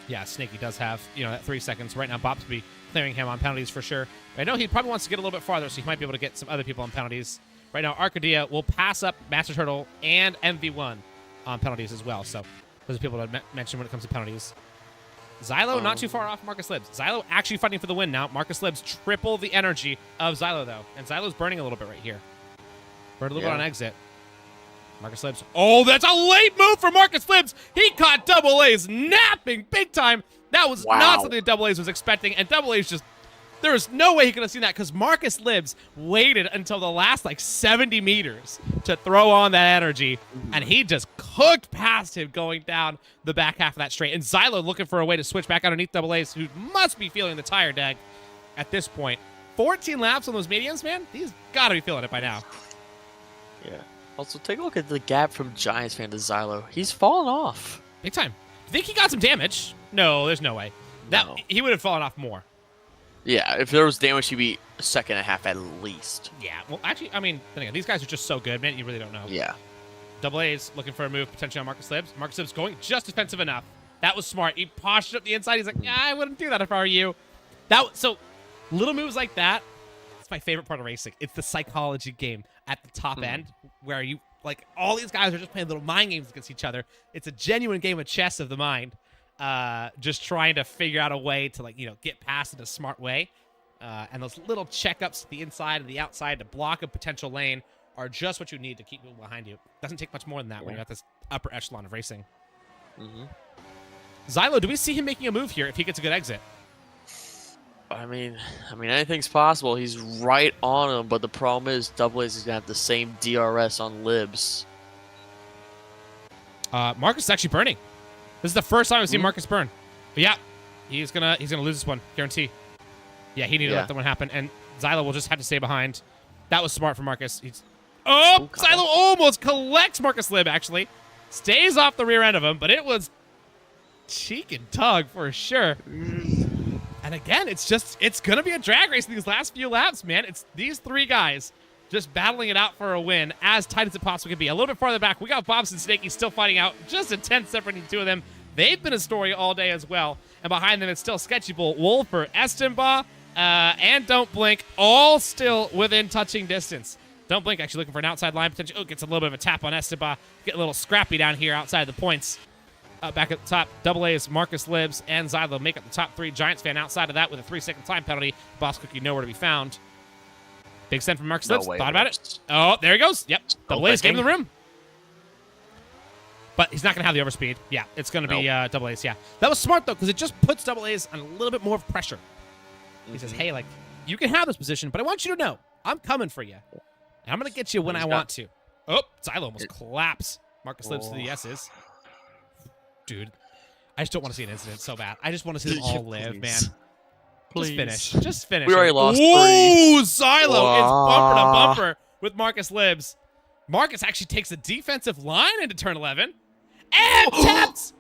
Speaker 2: Yeah, Snaky does have, that 3 seconds. Right now, Bops will be clearing him on penalties for sure. I know he probably wants to get a little bit farther, so he might be able to get some other people on penalties. Right now, Arcadia will pass up Master Turtle and MV1 on penalties as well. So those are people to mention when it comes to penalties. Xylo not too far off Marcus Libbs. Xylo actually fighting for the win now. Marcus Libbs triple the energy of Xylo, though. And Xylo's burning a little bit right here. Burned a little bit on exit. Marcus Libbs. Oh, that's a late move for Marcus Libbs. He caught Double A's napping big time. That was not something Double A's was expecting. And Double A's just... There is no way he could have seen that because Marcus Libbs waited until the last 70 meters to throw on that energy, and he just cooked past him going down the back half of that straight. And Xylo looking for a way to switch back underneath Double A's, who must be feeling the tire deg at this point. 14 laps on those mediums, man. He's got to be feeling it by now.
Speaker 4: Yeah. Also, take a look at the gap from Giants fan to Xylo. He's fallen off.
Speaker 2: Big time. Do you think he got some damage? No, there's no way.
Speaker 4: No.
Speaker 2: He would have fallen off more.
Speaker 4: Yeah, if there was damage, he'd be a second and a half at least.
Speaker 2: Yeah. Well, actually, I mean, then again, these guys are just so good, man. You really don't know.
Speaker 4: Yeah.
Speaker 2: Double A's looking for a move potentially on Marcus Libs. Marcus Libs going just defensive enough. That was smart. He postured up the inside. He's like, yeah, I wouldn't do that if I were you. So little moves like that. It's my favorite part of racing. It's the psychology game at the top end where you like all these guys are just playing little mind games against each other. It's a genuine game of chess of the mind. Just trying to figure out a way to get past in a smart way. And those little checkups to the inside and the outside to block a potential lane are just what you need to keep people behind you. Doesn't take much more than that when you're at this upper echelon of racing. Xylo, do we see him making a move here if he gets a good exit?
Speaker 4: I mean, anything's possible. He's right on him, but the problem is Double A's is gonna have the same DRS on Libs.
Speaker 2: Marcus is actually burning. This is the first time I've seen Marcus burn. But yeah, he's gonna lose this one, guarantee. Yeah, he needed to let that one happen, and Xylo will just have to stay behind. That was smart for Marcus. Xylo almost collects Marcus Lib, actually. Stays off the rear end of him, but it was cheek and tug for sure. And again, it's going to be a drag race in these last few laps, man. It's these three guys just battling it out for a win, as tight as it possibly could be. A little bit farther back, we got Bobs and Snakey still fighting out. Just a tense separating the two of them. They've been a story all day as well. And behind them, it's still Sketchy Bull, Wolfer, Estenbaugh, and Don't Blink, all still within touching distance. Don't Blink actually looking for an outside line potential. Oh, gets a little bit of a tap on Estenbaugh. Get a little scrappy down here outside the points. Back at the top, Double A's, Marcus Libs, and Xylo make up the top three. Giants fan outside of that with a 3-second time penalty. Boss Cookie nowhere to be found. Big send from Marcus Libs. Thought about it. Oh, there he goes. Yep. Double A's gave him the room. But he's not going to have the overspeed. Yeah, it's going to be Double A's, yeah. That was smart, though, because it just puts Double A's on a little bit more of pressure. He says, hey, like, you can have this position, but I want you to know I'm coming for you. And I'm going to get you when I want to. Oh, Xylo almost collapse. Marcus Libs to the S's. Dude, I just don't want to see an incident so bad. I just want to see them all live, man. Please. Just finish.
Speaker 4: We already lost
Speaker 2: Ooh, Xylo is bumper to bumper with Marcus Libs. Marcus actually takes a defensive line into turn 11 and taps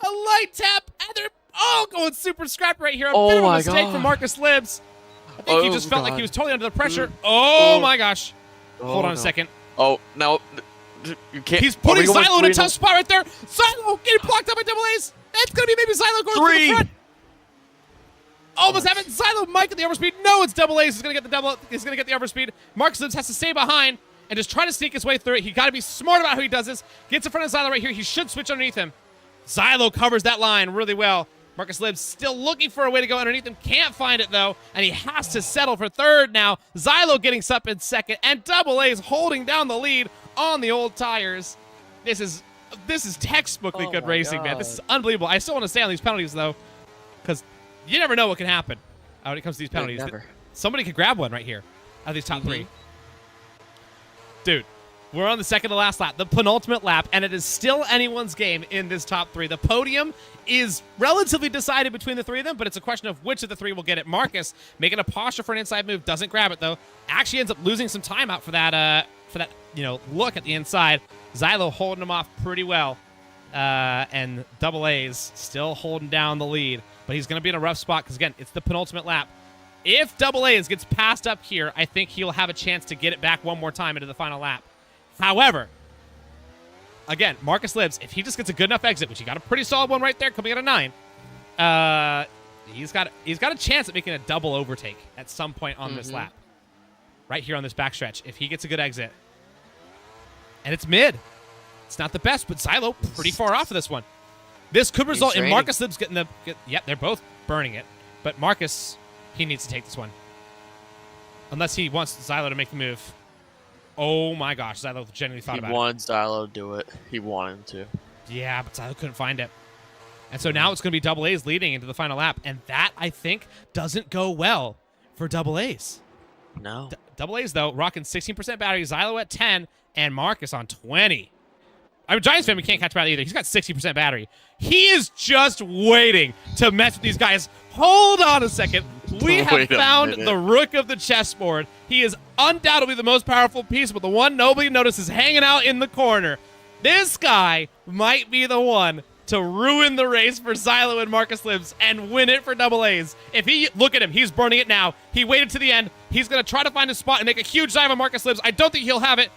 Speaker 2: a light tap. And they're all going super scrappy right here. A bit of a mistake from Marcus Libs. I think he just felt like he was totally under the pressure. Oh my gosh. Hold on a second.
Speaker 4: Oh, no. You can't.
Speaker 2: He's putting Xylo in a tough spot right there. Xylo getting blocked up by Double A's. It's going to be maybe Xylo going to the front. Almost have it. Xylo might get the overspeed. No, it's Double A's. He's going to get the double. He's going to get the overspeed. Marcus Libs has to stay behind and just try to sneak his way through it. He got to be smart about how he does this. Gets in front of Xylo right here. He should switch underneath him. Xylo covers that line really well. Marcus Libs still looking for a way to go underneath him. Can't find it, though, and he has to settle for third now. Xylo getting up in second, and Double A's holding down the lead on the old tires. This is textbookly good racing, man. This is unbelievable. I still want to stay on these penalties, though, because you never know what can happen when it comes to these penalties. Somebody could grab one right here out of these top three. Dude, we're on the second to last lap, the penultimate lap, and it is still anyone's game in this top three. The podium is relatively decided between the three of them, but it's a question of which of the three will get it. Marcus making a posture for an inside move, doesn't grab it, though. Actually ends up losing some time out for that look at the inside. Xylo holding him off pretty well. And Double A's still holding down the lead. But he's going to be in a rough spot because, again, it's the penultimate lap. If Double A's gets passed up here, I think he'll have a chance to get it back one more time into the final lap. However, again, Marcus Libs, if he just gets a good enough exit, which he got a pretty solid one right there coming at a 9, he's got a chance at making a double overtake at some point on this lap. Right here on this backstretch, if he gets a good exit. And it's mid. It's not the best, but Xylo pretty far off of this one. This could result in Marcus Libs getting yep, they're both burning it. But Marcus, he needs to take this one. Unless he wants Xylo to make the move. Oh my gosh, Xylo genuinely thought about it.
Speaker 4: He wanted Xylo to do it. He wanted him to.
Speaker 2: Yeah, but Xylo couldn't find it. And so now it's going to be Double A's leading into the final lap. And that, I think, doesn't go well for Double A's.
Speaker 4: No.
Speaker 2: Double A's, though, rocking 16% battery. Xylo at 10 and Marcus on 20. I'm a Giants fan. We can't catch battery either. He's got 60% battery. He is just waiting to mess with these guys. Hold on a second. We have
Speaker 4: Wait a
Speaker 2: found
Speaker 4: minute.
Speaker 2: the rook of the chessboard. He is undoubtedly the most powerful piece, but the one nobody notices hanging out in the corner. This guy might be the one to ruin the race for Xylo and Marcus Libs and win it for Double A's. If he, look at him, he's burning it now. He waited to the end. He's going to try to find a spot and make a huge dive on Marcus Libs. I don't think he'll have it.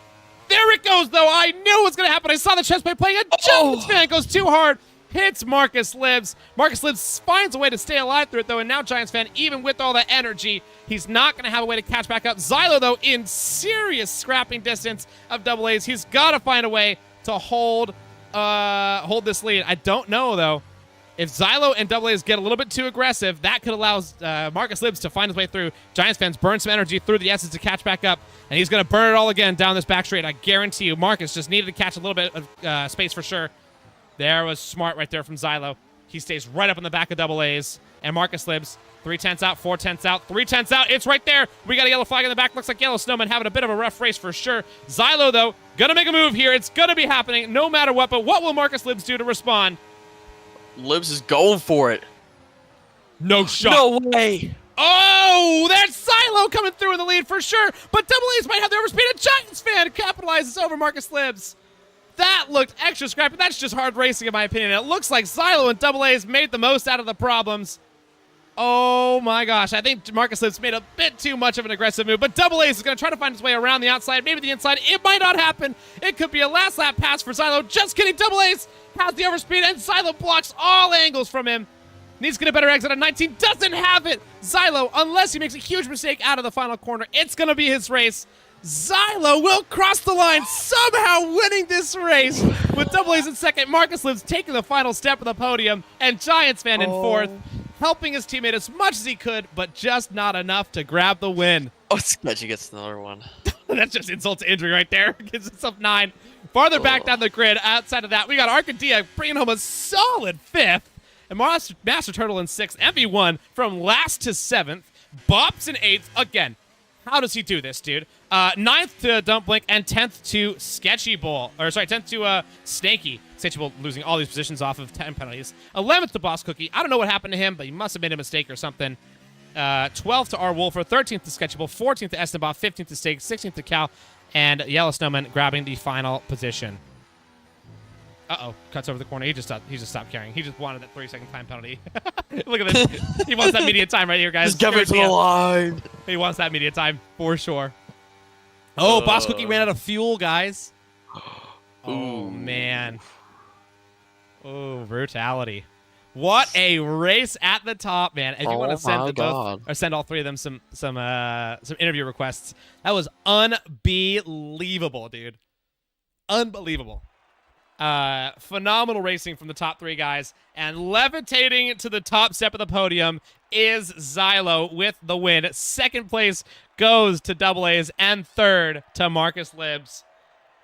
Speaker 2: There it goes, though. I knew it was going to happen. I saw the chess play playing. A Giants fan goes too hard. Hits Marcus Libs. Marcus Libs finds a way to stay alive through it, though, and now Giants fan, even with all that energy, he's not going to have a way to catch back up. Xylo, though, in serious scrapping distance of Double A's. He's got to find a way to hold this lead. I don't know, though. If Xylo and Double A's get a little bit too aggressive, that could allow Marcus Libs to find his way through. Giants fans burn some energy through the S's to catch back up, and he's going to burn it all again down this back straight. I guarantee you, Marcus just needed to catch a little bit of space for sure. There was smart right there from Xylo. He stays right up in the back of Double A's. And Marcus Libs, 3/10 out, 4/10 out, 3/10 out. It's right there. We got a yellow flag in the back. Looks like Yellow Snowman having a bit of a rough race for sure. Xylo, though, gonna make a move here. It's gonna be happening no matter what. But what will Marcus Libs do to respond?
Speaker 4: Libs is going for it.
Speaker 2: No shot.
Speaker 4: No way.
Speaker 2: Oh, that's Xylo coming through in the lead for sure. But Double A's might have the overspeed. A Giants fan capitalizes over Marcus Libs. That looked extra scrappy. That's just hard racing, in my opinion. It looks like Xylo and Double A's made the most out of the problems. Oh, my gosh. I think Marcus Libs made a bit too much of an aggressive move, but Double A's is going to try to find his way around the outside, maybe the inside. It might not happen. It could be a last lap pass for Xylo. Just kidding. Double A's has the overspeed, and Xylo blocks all angles from him. Needs to get a better exit on 19. Doesn't have it. Xylo, unless he makes a huge mistake out of the final corner, it's going to be his race. Xylo will cross the line, somehow winning this race with Double A's in second. Marcus Libs taking the final step of the podium, and Giants fan in fourth, helping his teammate as much as he could, but just not enough to grab the win.
Speaker 4: Oh, Sketchy gets another one.
Speaker 2: That's just insult to injury right there. Gives himself 9. Farther back down the grid, outside of that, we got Arcadia bringing home a solid 5th, and Master Turtle in 6th. MV1 from last to 7th. Bops in 8th. Again, how does he do this, dude? 9th to Don't Blink and 10th to Sketchy Bull. Or, sorry, 10th to Snaky. Sketchy Bull losing all these positions off of 10 penalties. 11th to Boss Cookie. I don't know what happened to him, but he must have made a mistake or something. 12th to R Wolfer. 13th to Sketchy Bull. 14th to Estenbaugh. 15th to Steak. 16th to Cal. And Yellow Snowman grabbing the final position. Uh-oh. Cuts over the corner. He just stopped caring. He just wanted that 3-second time penalty. Look at this. He wants that media time right here, guys.
Speaker 4: Just give it to the line.
Speaker 2: He wants that media time for sure. Oh, Boss Cookie ran out of fuel, guys. Oh, man. Oh, brutality. What a race at the top, man. If you want to send the both, or send all three of them some interview requests, that was unbelievable, dude. Unbelievable. Phenomenal racing from the top 3 guys, and levitating to the top step of the podium is Xylo with the win. 2nd place goes to Double A's, and 3rd to Marcus Libs.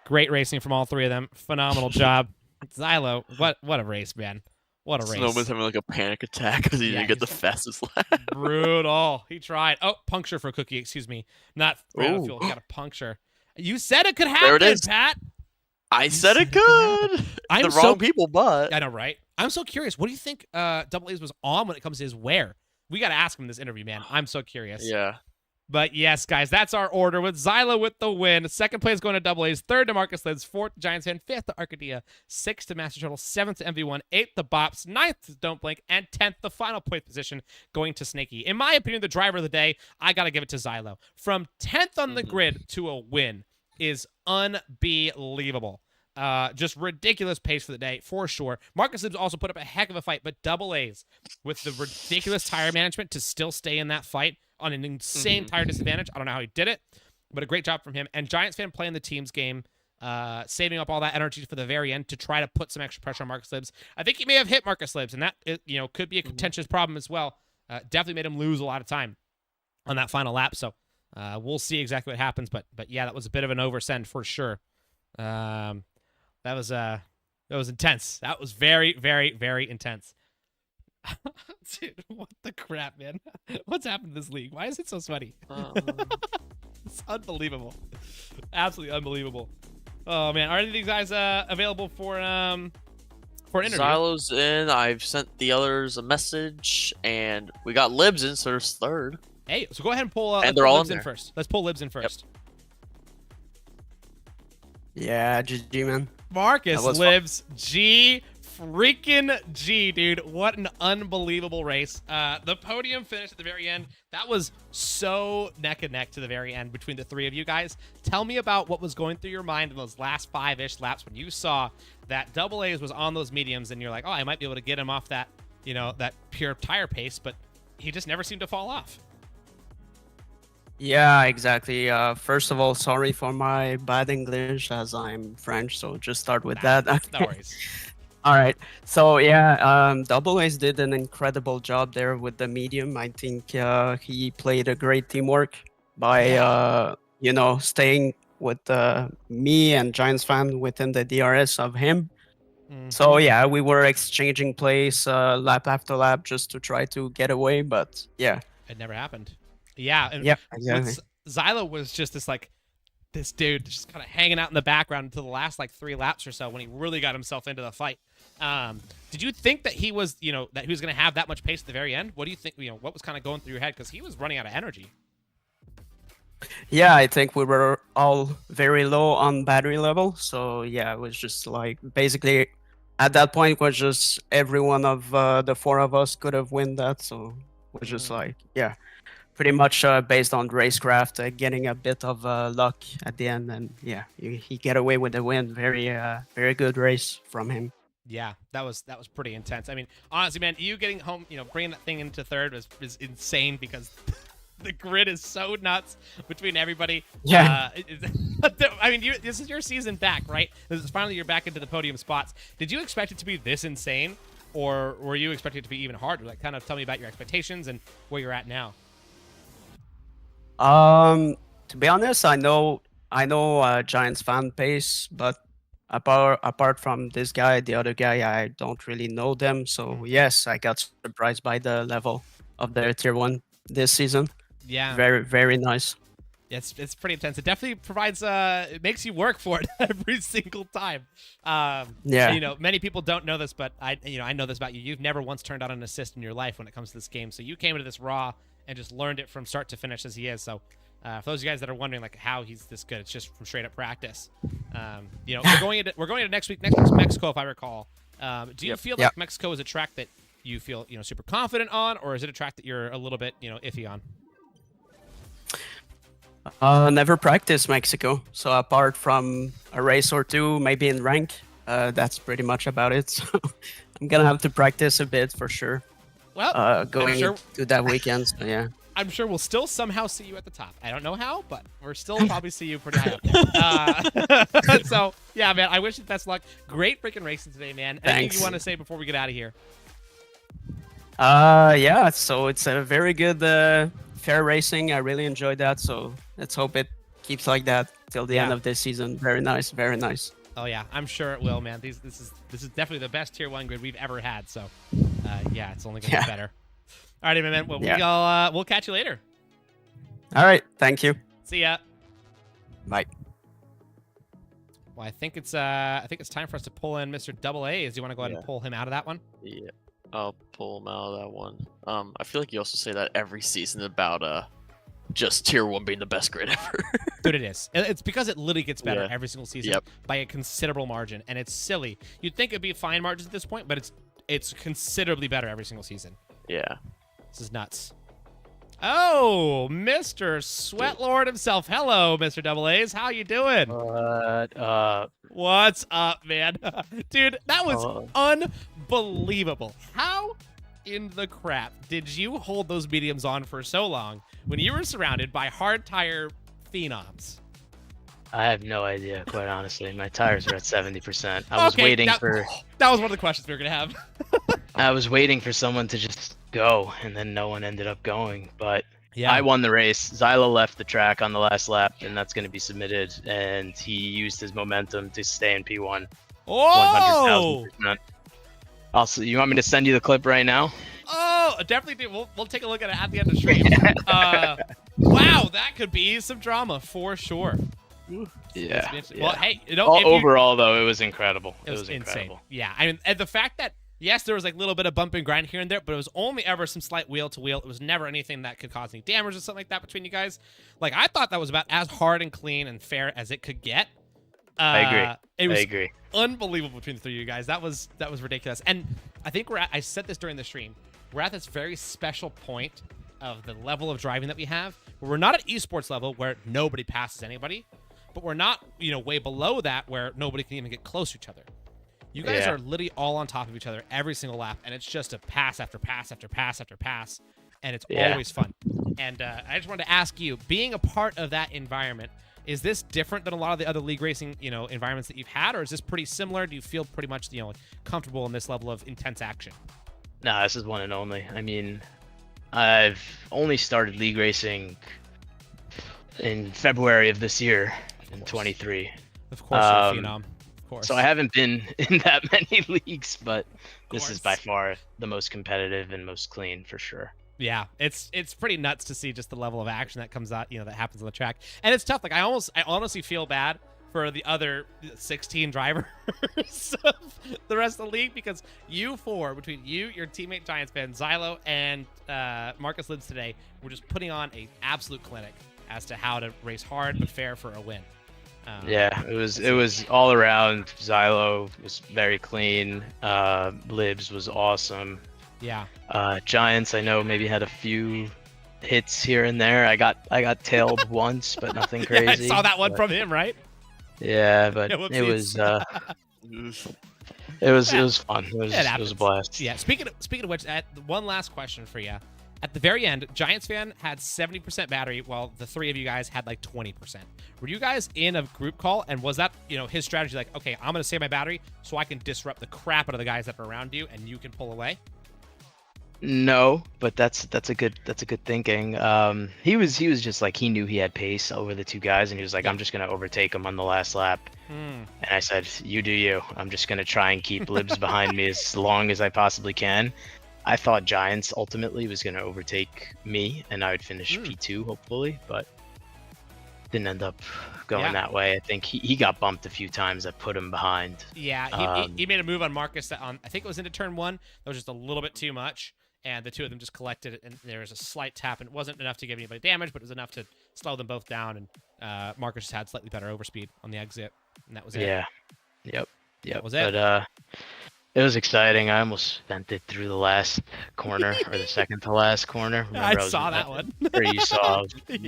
Speaker 2: Great racing from all 3 of them. Phenomenal job. Xylo, what a race, man. What a race.
Speaker 4: Snowman's having like a panic attack because he didn't get the fastest lap.
Speaker 2: Brutal. He tried. Oh, puncture for Cookie, excuse me. Not ran fuel. He got a puncture. You said it could happen,
Speaker 4: There it is.
Speaker 2: Pat.
Speaker 4: I said it could. The wrong people, but
Speaker 2: I know, right? I'm so curious. What do you think Double A's was on when it comes to his wear? We got to ask him this interview, man. I'm so curious.
Speaker 4: Yeah.
Speaker 2: But yes, guys, that's our order with Xylo with the win. 2nd place going to Double A's, 3rd to Marcus Libs, 4th to Giants fan, 5th to Arcadia, 6th to Master Turtle, 7th to MV1, 8th to Bops, 9th to Don't Blink, and 10th, the final point position, going to Snaky. In my opinion, the driver of the day, I got to give it to Xylo. From 10th on the grid to a win is unbelievable. Just ridiculous pace for the day, for sure. Marcus Libs also put up a heck of a fight, but Double A's, with the ridiculous tire management to still stay in that fight on an insane tire disadvantage. I don't know how he did it, but a great job from him. And Giants fan playing the team's game, saving up all that energy for the very end to try to put some extra pressure on Marcus Libs. I think he may have hit Marcus Libs, and that could be a contentious problem as well. Definitely made him lose a lot of time on that final lap. So we'll see exactly what happens. But yeah, that was a bit of an oversend for sure. That was intense. That was very, very, very intense. Dude, what the crap, man? What's happened to this league? Why is it so sweaty? It's unbelievable. Absolutely unbelievable. Oh man, are any of these guys available for for an interview.
Speaker 4: Xylo's in. I've sent the others a message, and we got Libs in, so there's third.
Speaker 2: Hey, so go ahead and pull.
Speaker 4: And they're all
Speaker 2: Libs
Speaker 4: in
Speaker 2: in first. Let's pull Libs in first.
Speaker 5: Yeah, GG, man.
Speaker 2: Marcus
Speaker 5: That was
Speaker 2: Libs, G freaking G, dude. What an unbelievable race. The podium finish at the very end. That was so neck and neck to the very end between the three of you guys. Tell me about what was going through your mind in those last 5-ish laps when you saw that Double A's was on those mediums and you're like, oh, I might be able to get him off that, you know, that pure tire pace, but he just never seemed to fall off.
Speaker 5: Yeah, exactly. First of all, sorry for my bad English as I'm French, so just start with that.
Speaker 2: No worries.
Speaker 5: All right. So yeah, Double Ace did an incredible job there with the medium. I think he played a great teamwork by you know, staying with me and Giants fan within the DRS of him. So yeah, we were exchanging plays lap after lap just to try to get away, but yeah,
Speaker 2: it never happened. Yeah, and
Speaker 5: exactly.
Speaker 2: Xylo was just this dude just kind of hanging out in the background until the last like 3 laps or so when he really got himself into the fight. Did you think that he was, you know, that he was going to have that much pace at the very end? What do you think, you know, what was kind of going through your head? Because he was running out of energy.
Speaker 5: Yeah, I think we were all very low on battery level. So yeah, it was just like basically at that point it was just every one of the 4 of us could have won that. So it was just like, yeah, pretty much based on racecraft, getting a bit of luck at the end. And yeah, he get away with the win. Very good race from him.
Speaker 2: Yeah, that was pretty intense. I mean, honestly, man, you getting home, you know, bringing that thing into third was insane because the grid is so nuts between everybody.
Speaker 5: Yeah.
Speaker 2: I mean, this is your season back, right? This is finally you're back into the podium spots. Did you expect it to be this insane, or were you expecting it to be even harder? Like, kind of tell me about your expectations and where you're at now.
Speaker 5: To be honest, I know Giants fan base, but apart from this guy, the other guy, I don't really know them. So yes, I got surprised by the level of their tier 1 this season.
Speaker 2: Yeah,
Speaker 5: very nice.
Speaker 2: It's pretty intense. It definitely provides it makes you work for it every single time.
Speaker 5: Yeah,
Speaker 2: you know, many people don't know this, but I know this about you. You've never once turned on an assist in your life when it comes to this game. So you came into this raw and just learned it from start to finish as he is. So for those of you guys that are wondering like how he's this good, it's just from straight up practice. You know, we're going into next week's Mexico, if I recall. Do you feel like Mexico is a track that you feel, you know, super confident on, or is it a track that you're a little bit, you know, iffy on?
Speaker 5: Never practiced Mexico, so apart from a race or two, maybe in rank, that's pretty much about it. So I'm gonna have to practice a bit for sure.
Speaker 2: Well,
Speaker 5: going to that weekend, so yeah.
Speaker 2: I'm sure we'll still somehow see you at the top. I don't know how, but we're still probably see you pretty high up there. So yeah, man, I wish you the best luck. Great freaking racing today, man.
Speaker 5: Thanks.
Speaker 2: Anything you want to say before we get out of here?
Speaker 5: Yeah, so it's a very good fair racing. I really enjoyed that, so let's hope it keeps like that till the end of this season. Very nice, very nice.
Speaker 2: Oh yeah, I'm sure it will, man. This is definitely the best tier 1 grid we've ever had. So yeah, it's only gonna get better. Alrighty, man. Well, we'll catch you later.
Speaker 5: All right, thank you.
Speaker 2: See ya.
Speaker 5: Bye.
Speaker 2: Well, I think it's time for us to pull in Mr. Double A's. Do you want to go ahead and pull him out of that one?
Speaker 4: Yeah, I'll pull him out of that one. I feel like you also say that every season about just tier 1 being the best grid ever.
Speaker 2: Dude, it is. It's because it literally gets better every single season by a considerable margin, and it's silly. You'd think it'd be fine margins at this point, but it's considerably better every single season.
Speaker 4: Yeah.
Speaker 2: This is nuts. Oh, Mr. Sweatlord himself. Hello, Mr. Double A's. How you doing?
Speaker 6: What up?
Speaker 2: What's up, man? Dude, that was unbelievable. How in the crap did you hold those mediums on for so long when you were surrounded by hard tire phenoms?
Speaker 6: I have no idea, quite honestly. My tires were at 70%. I was waiting for...
Speaker 2: That was one of the questions we were going to have.
Speaker 6: I was waiting for someone to just go, and then no one ended up going. But I won the race. Xylo left the track on the last lap, and that's going to be submitted. And he used his momentum to stay in P1.
Speaker 2: Oh!
Speaker 6: 100,000%. Also, you want me to send you the clip right now?
Speaker 2: Oh, definitely do. We'll take a look at it at the end of the stream. Wow, that could be some drama for sure.
Speaker 6: Yeah.
Speaker 2: Well, hey,
Speaker 6: overall though, it was incredible.
Speaker 2: It was insane.
Speaker 6: incredible.
Speaker 2: Yeah, I mean, and the fact that yes, there was like a little bit of bump and grind here and there, but it was only ever some slight wheel to wheel. It was never anything that could cause any damage or something like that between you guys. Like I thought that was about as hard and clean and fair as it could get.
Speaker 6: I agree.
Speaker 2: It was
Speaker 6: I agree.
Speaker 2: unbelievable between the three of you guys. That was ridiculous. And I think I said this during the stream. We're at this very special point of the level of driving that we have, where we're not at esports level where nobody passes anybody, but we're not, way below that where nobody can even get close to each other. You guys are literally all on top of each other every single lap, and it's just a pass after pass after pass after pass, and it's always fun. And I just wanted to ask you, being a part of that environment, is this different than a lot of the other league racing, environments that you've had, or is this pretty similar? Do you feel pretty much, comfortable in this level of intense action?
Speaker 6: Nah, this is one and only. I mean, I've only started league racing in February of this year, in 23.
Speaker 2: Of course, you're a phenom. Of course.
Speaker 6: So I haven't been in that many leagues, but this is by far the most competitive and most clean for sure.
Speaker 2: Yeah, it's pretty nuts to see just the level of action that comes out, that happens on the track. And it's tough. Like I honestly feel bad for the other 16 drivers of the rest of the league, because you four, between you, your teammate Giants fan, Xylo, and Marcus Libs today, were just putting on an absolute clinic as to how to race hard but fair for a win.
Speaker 6: Yeah, it was all around. Xylo was very clean. Libs was awesome.
Speaker 2: Yeah.
Speaker 6: Giants, I know, maybe had a few hits here and there. I got tailed once, but nothing crazy.
Speaker 2: Yeah, I saw that one from him, right?
Speaker 6: Yeah, but it was it was fun. It was a blast.
Speaker 2: Yeah. Speaking of which, one last question for you. At the very end, Giants fan had 70% battery, while the three of you guys had like 20%. Were you guys in a group call, and was that his strategy? Like, okay, I'm gonna save my battery so I can disrupt the crap out of the guys that are around you, and you can pull away?
Speaker 6: No, but that's a good thinking. He was just like, he knew he had pace over the two guys, and he was like, I'm just gonna overtake him on the last lap. And I said, you do you. I'm just gonna try and keep Libs behind me as long as I possibly can. I thought Giants ultimately was gonna overtake me, and I would finish P2 hopefully, but didn't end up going that way. I think he got bumped a few times that put him behind.
Speaker 2: Yeah, he made a move on Marcus that I think it was into turn 1. That was just a little bit too much. And the two of them just collected it, and there was a slight tap, and it wasn't enough to give anybody damage, but it was enough to slow them both down, and Marcus just had slightly better overspeed on the exit, and that was it.
Speaker 6: Yeah. Yep.
Speaker 2: That was it.
Speaker 6: But it was exciting. I almost bent it through the last corner, or the second to last corner.
Speaker 2: Remember, I saw that one.
Speaker 6: Where you saw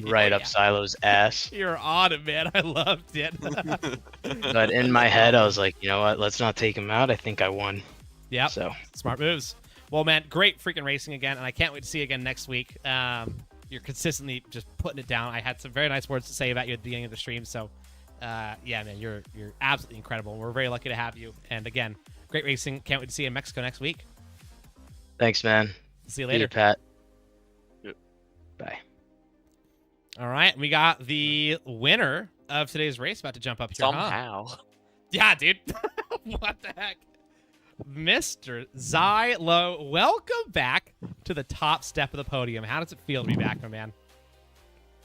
Speaker 6: right up Silo's ass.
Speaker 2: You're on it, man. I loved it.
Speaker 6: But in my head, I was like, you know what? Let's not take him out. I think I won.
Speaker 2: Yeah.
Speaker 6: So
Speaker 2: smart moves. Well, man, great freaking racing again, and I can't wait to see you again next week. You're consistently just putting it down. I had some very nice words to say about you at the beginning of the stream, so yeah, man, you're absolutely incredible. We're very lucky to have you, and again, great racing. Can't wait to see you in Mexico next week.
Speaker 6: Thanks, man.
Speaker 2: See you later,
Speaker 6: Pat. Yep. Bye.
Speaker 2: All right, we got the winner of today's race about to jump up here.
Speaker 4: Somehow.
Speaker 2: Huh? Yeah, dude. What the heck? Mr. Xylo, welcome back to the top step of the podium. How does it feel to be back, my man?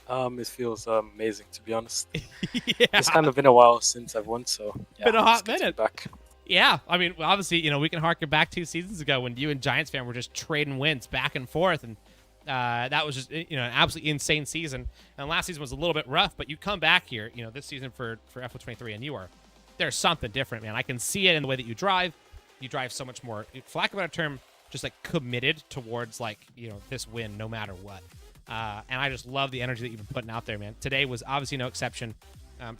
Speaker 7: It feels amazing, to be honest.
Speaker 2: Yeah.
Speaker 7: It's kind of been a while since I've won, so yeah,
Speaker 2: been a hot
Speaker 7: minute.
Speaker 2: Back. Yeah, I mean, obviously, we can harken back 2 seasons ago when you and Giants fan were just trading wins back and forth, and that was just an absolutely insane season. And last season was a little bit rough, but you come back here, this season for F23, and there's something different, man. I can see it in the way that you drive. You drive so much more, for lack of a better term, just like committed towards this win no matter what. And I just love the energy that you've been putting out there, man. Today was obviously no exception.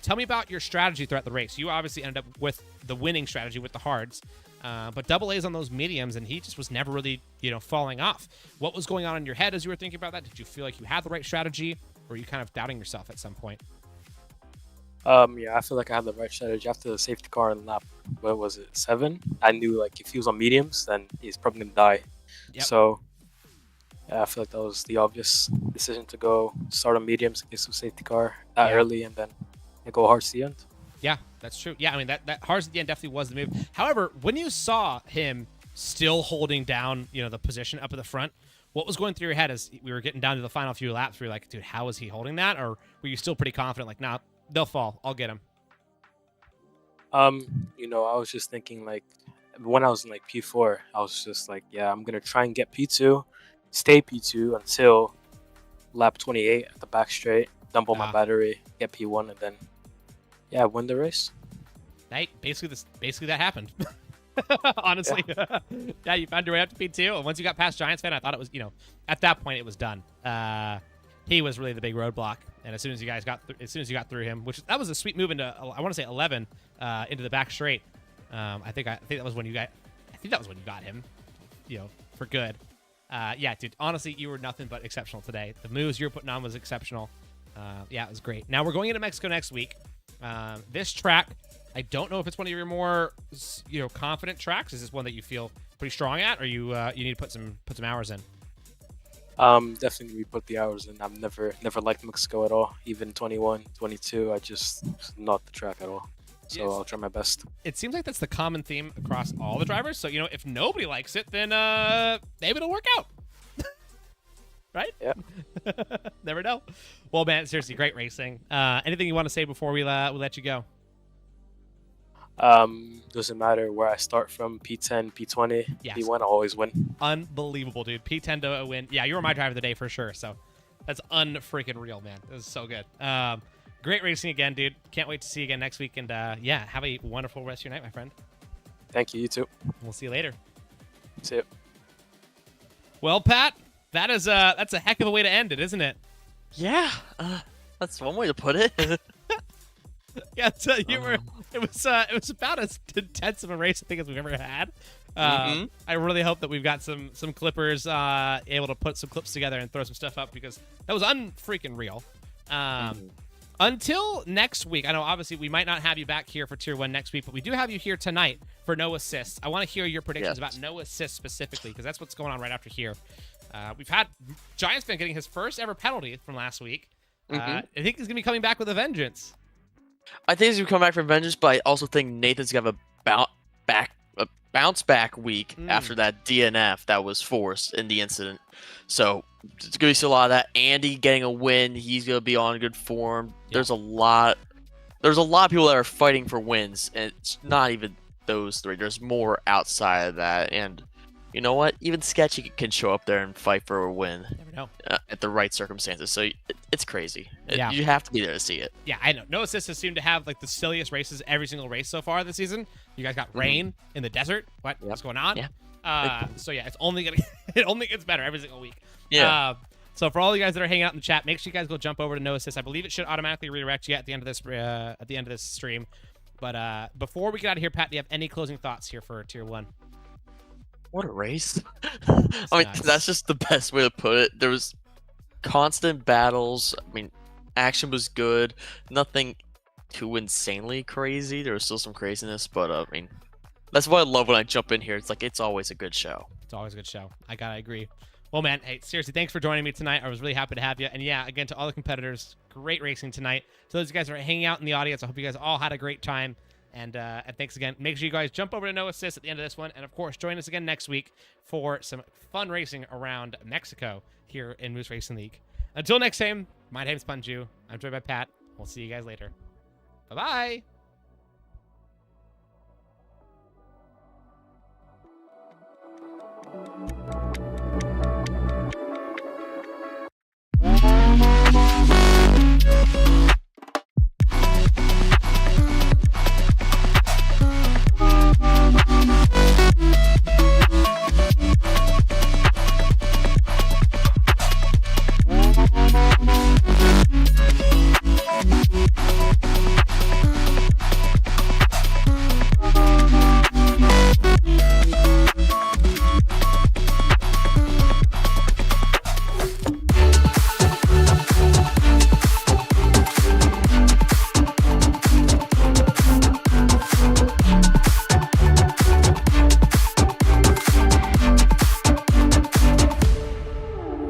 Speaker 2: Tell me about your strategy throughout the race. You obviously ended up with the winning strategy with the hards, but double A's on those mediums, and he just was never really, falling off. What was going on in your head as you were thinking about that? Did you feel like you had the right strategy, or were you kind of doubting yourself at some point?
Speaker 7: Yeah, I feel like I had the right strategy after the safety car in lap, what was it, 7? I knew like if he was on mediums, then he's probably gonna die.
Speaker 2: Yep.
Speaker 7: So yeah, I feel like that was the obvious decision to go start on mediums, get some safety car early, and then go hard to the end.
Speaker 2: Yeah, that's true. Yeah, I mean that hard at the end definitely was the move. However, when you saw him still holding down, the position up at the front, what was going through your head as we were getting down to the final few laps? Were you like, dude, how is he holding that? Or were you still pretty confident, like, nah, They'll fall. I'll get them.
Speaker 7: You know, I was just thinking like when I was in like P4, I was just like, yeah, I'm gonna try and get P2, stay P2 until lap 28 at the back straight, dump on my battery, get P1, and then yeah, win the race.
Speaker 2: Hey, basically that happened. Honestly, yeah, you found your way up to P2, and once you got past Giants fan, I thought it was, you know, at that point it was done. He was really the big roadblock, and as soon as you got through him, which that was a sweet move into, I want to say 11, into the back straight. I think that was when you got him, you know, for good. Yeah, dude, honestly, you were nothing but exceptional today. The moves you were putting on was exceptional. Yeah, it was great. Now we're going into Mexico next week. This track, I don't know if it's one of your more, you know, confident tracks. Is this one that you feel pretty strong at, or you need to put some hours in?
Speaker 7: Definitely we put the hours in. I've never liked Mexico at all. Even 21, 22, I just not the track at all. So I'll try my best. It
Speaker 2: seems like that's the common theme across all the drivers. So, you know, if nobody likes it, then maybe it'll work out. Right?
Speaker 7: Yeah.
Speaker 2: Never know. Well, man, seriously, great racing. Anything you want to say before we let you go?
Speaker 7: Doesn't matter where I start from, P10, P20,
Speaker 2: yes.
Speaker 7: P1, I'll always win.
Speaker 2: Unbelievable, dude. P10 to a win. Yeah, you were my driver of the day for sure. So that's unfreaking real, man. This is so good. Great racing again, dude. Can't wait to see you again next week. And yeah, have a wonderful rest of your night, my friend.
Speaker 7: Thank you. You too.
Speaker 2: We'll see you later.
Speaker 7: See you.
Speaker 2: Well, Pat, that's a heck of a way to end it, isn't it?
Speaker 4: Yeah, that's one way to put it.
Speaker 2: Yeah, so it was about as intense of a race I think as we've ever had. I really hope that we've got some clippers able to put some clips together and throw some stuff up, because that was unfreaking real. Until next week, I know obviously we might not have you back here for Tier 1 next week, but we do have you here tonight for no assists. I want to hear your predictions about no assists specifically, because that's what's going on right after here. We've had Giants fan getting his first ever penalty from last week. I think he's going to be coming back with a vengeance.
Speaker 4: I think he's going to come back for vengeance, but I also think Nathan's going to have a bounce back week after that DNF that was forced in the incident. So it's going to be a lot of that. Andy getting a win. He's going to be on good form. Yeah. There's a lot of people that are fighting for wins, and it's not even those three. There's more outside of that. And you know what? Even Sketchy can show up there and fight for a win.
Speaker 2: Never know.
Speaker 4: At the right circumstances. So it's crazy.
Speaker 2: Yeah.
Speaker 4: You have to be there to see it.
Speaker 2: Yeah, I know. No assists seem to have like the silliest races every single race so far this season. You guys got rain in the desert. What's going on?
Speaker 4: Yeah.
Speaker 2: So yeah, it only gets better every single week.
Speaker 4: Yeah.
Speaker 2: So for all you guys that are hanging out in the chat, make sure you guys go jump over to no assist. I believe it should automatically redirect you at the end of this stream. But before we get out of here, Pat, do you have any closing thoughts here for Tier 1?
Speaker 4: What a race. I mean, that's just the best way to put it. There was constant battles. I mean, action was good. Nothing too insanely crazy. There was still some craziness, but I mean, that's what I love when I jump in here. It's like, it's always a good show.
Speaker 2: It's always a good show. I gotta agree. Well, man, hey, seriously, thanks for joining me tonight. I was really happy to have you. And yeah, again, to all the competitors, great racing tonight. To those guys that are hanging out in the audience, I hope you guys all had a great time. And thanks again. Make sure you guys jump over to No Assist at the end of this one. And, of course, join us again next week for some fun racing around Mexico here in Moose Racing League. Until next time, my name's Punjew. I'm joined by Pat. We'll see you guys later. Bye-bye.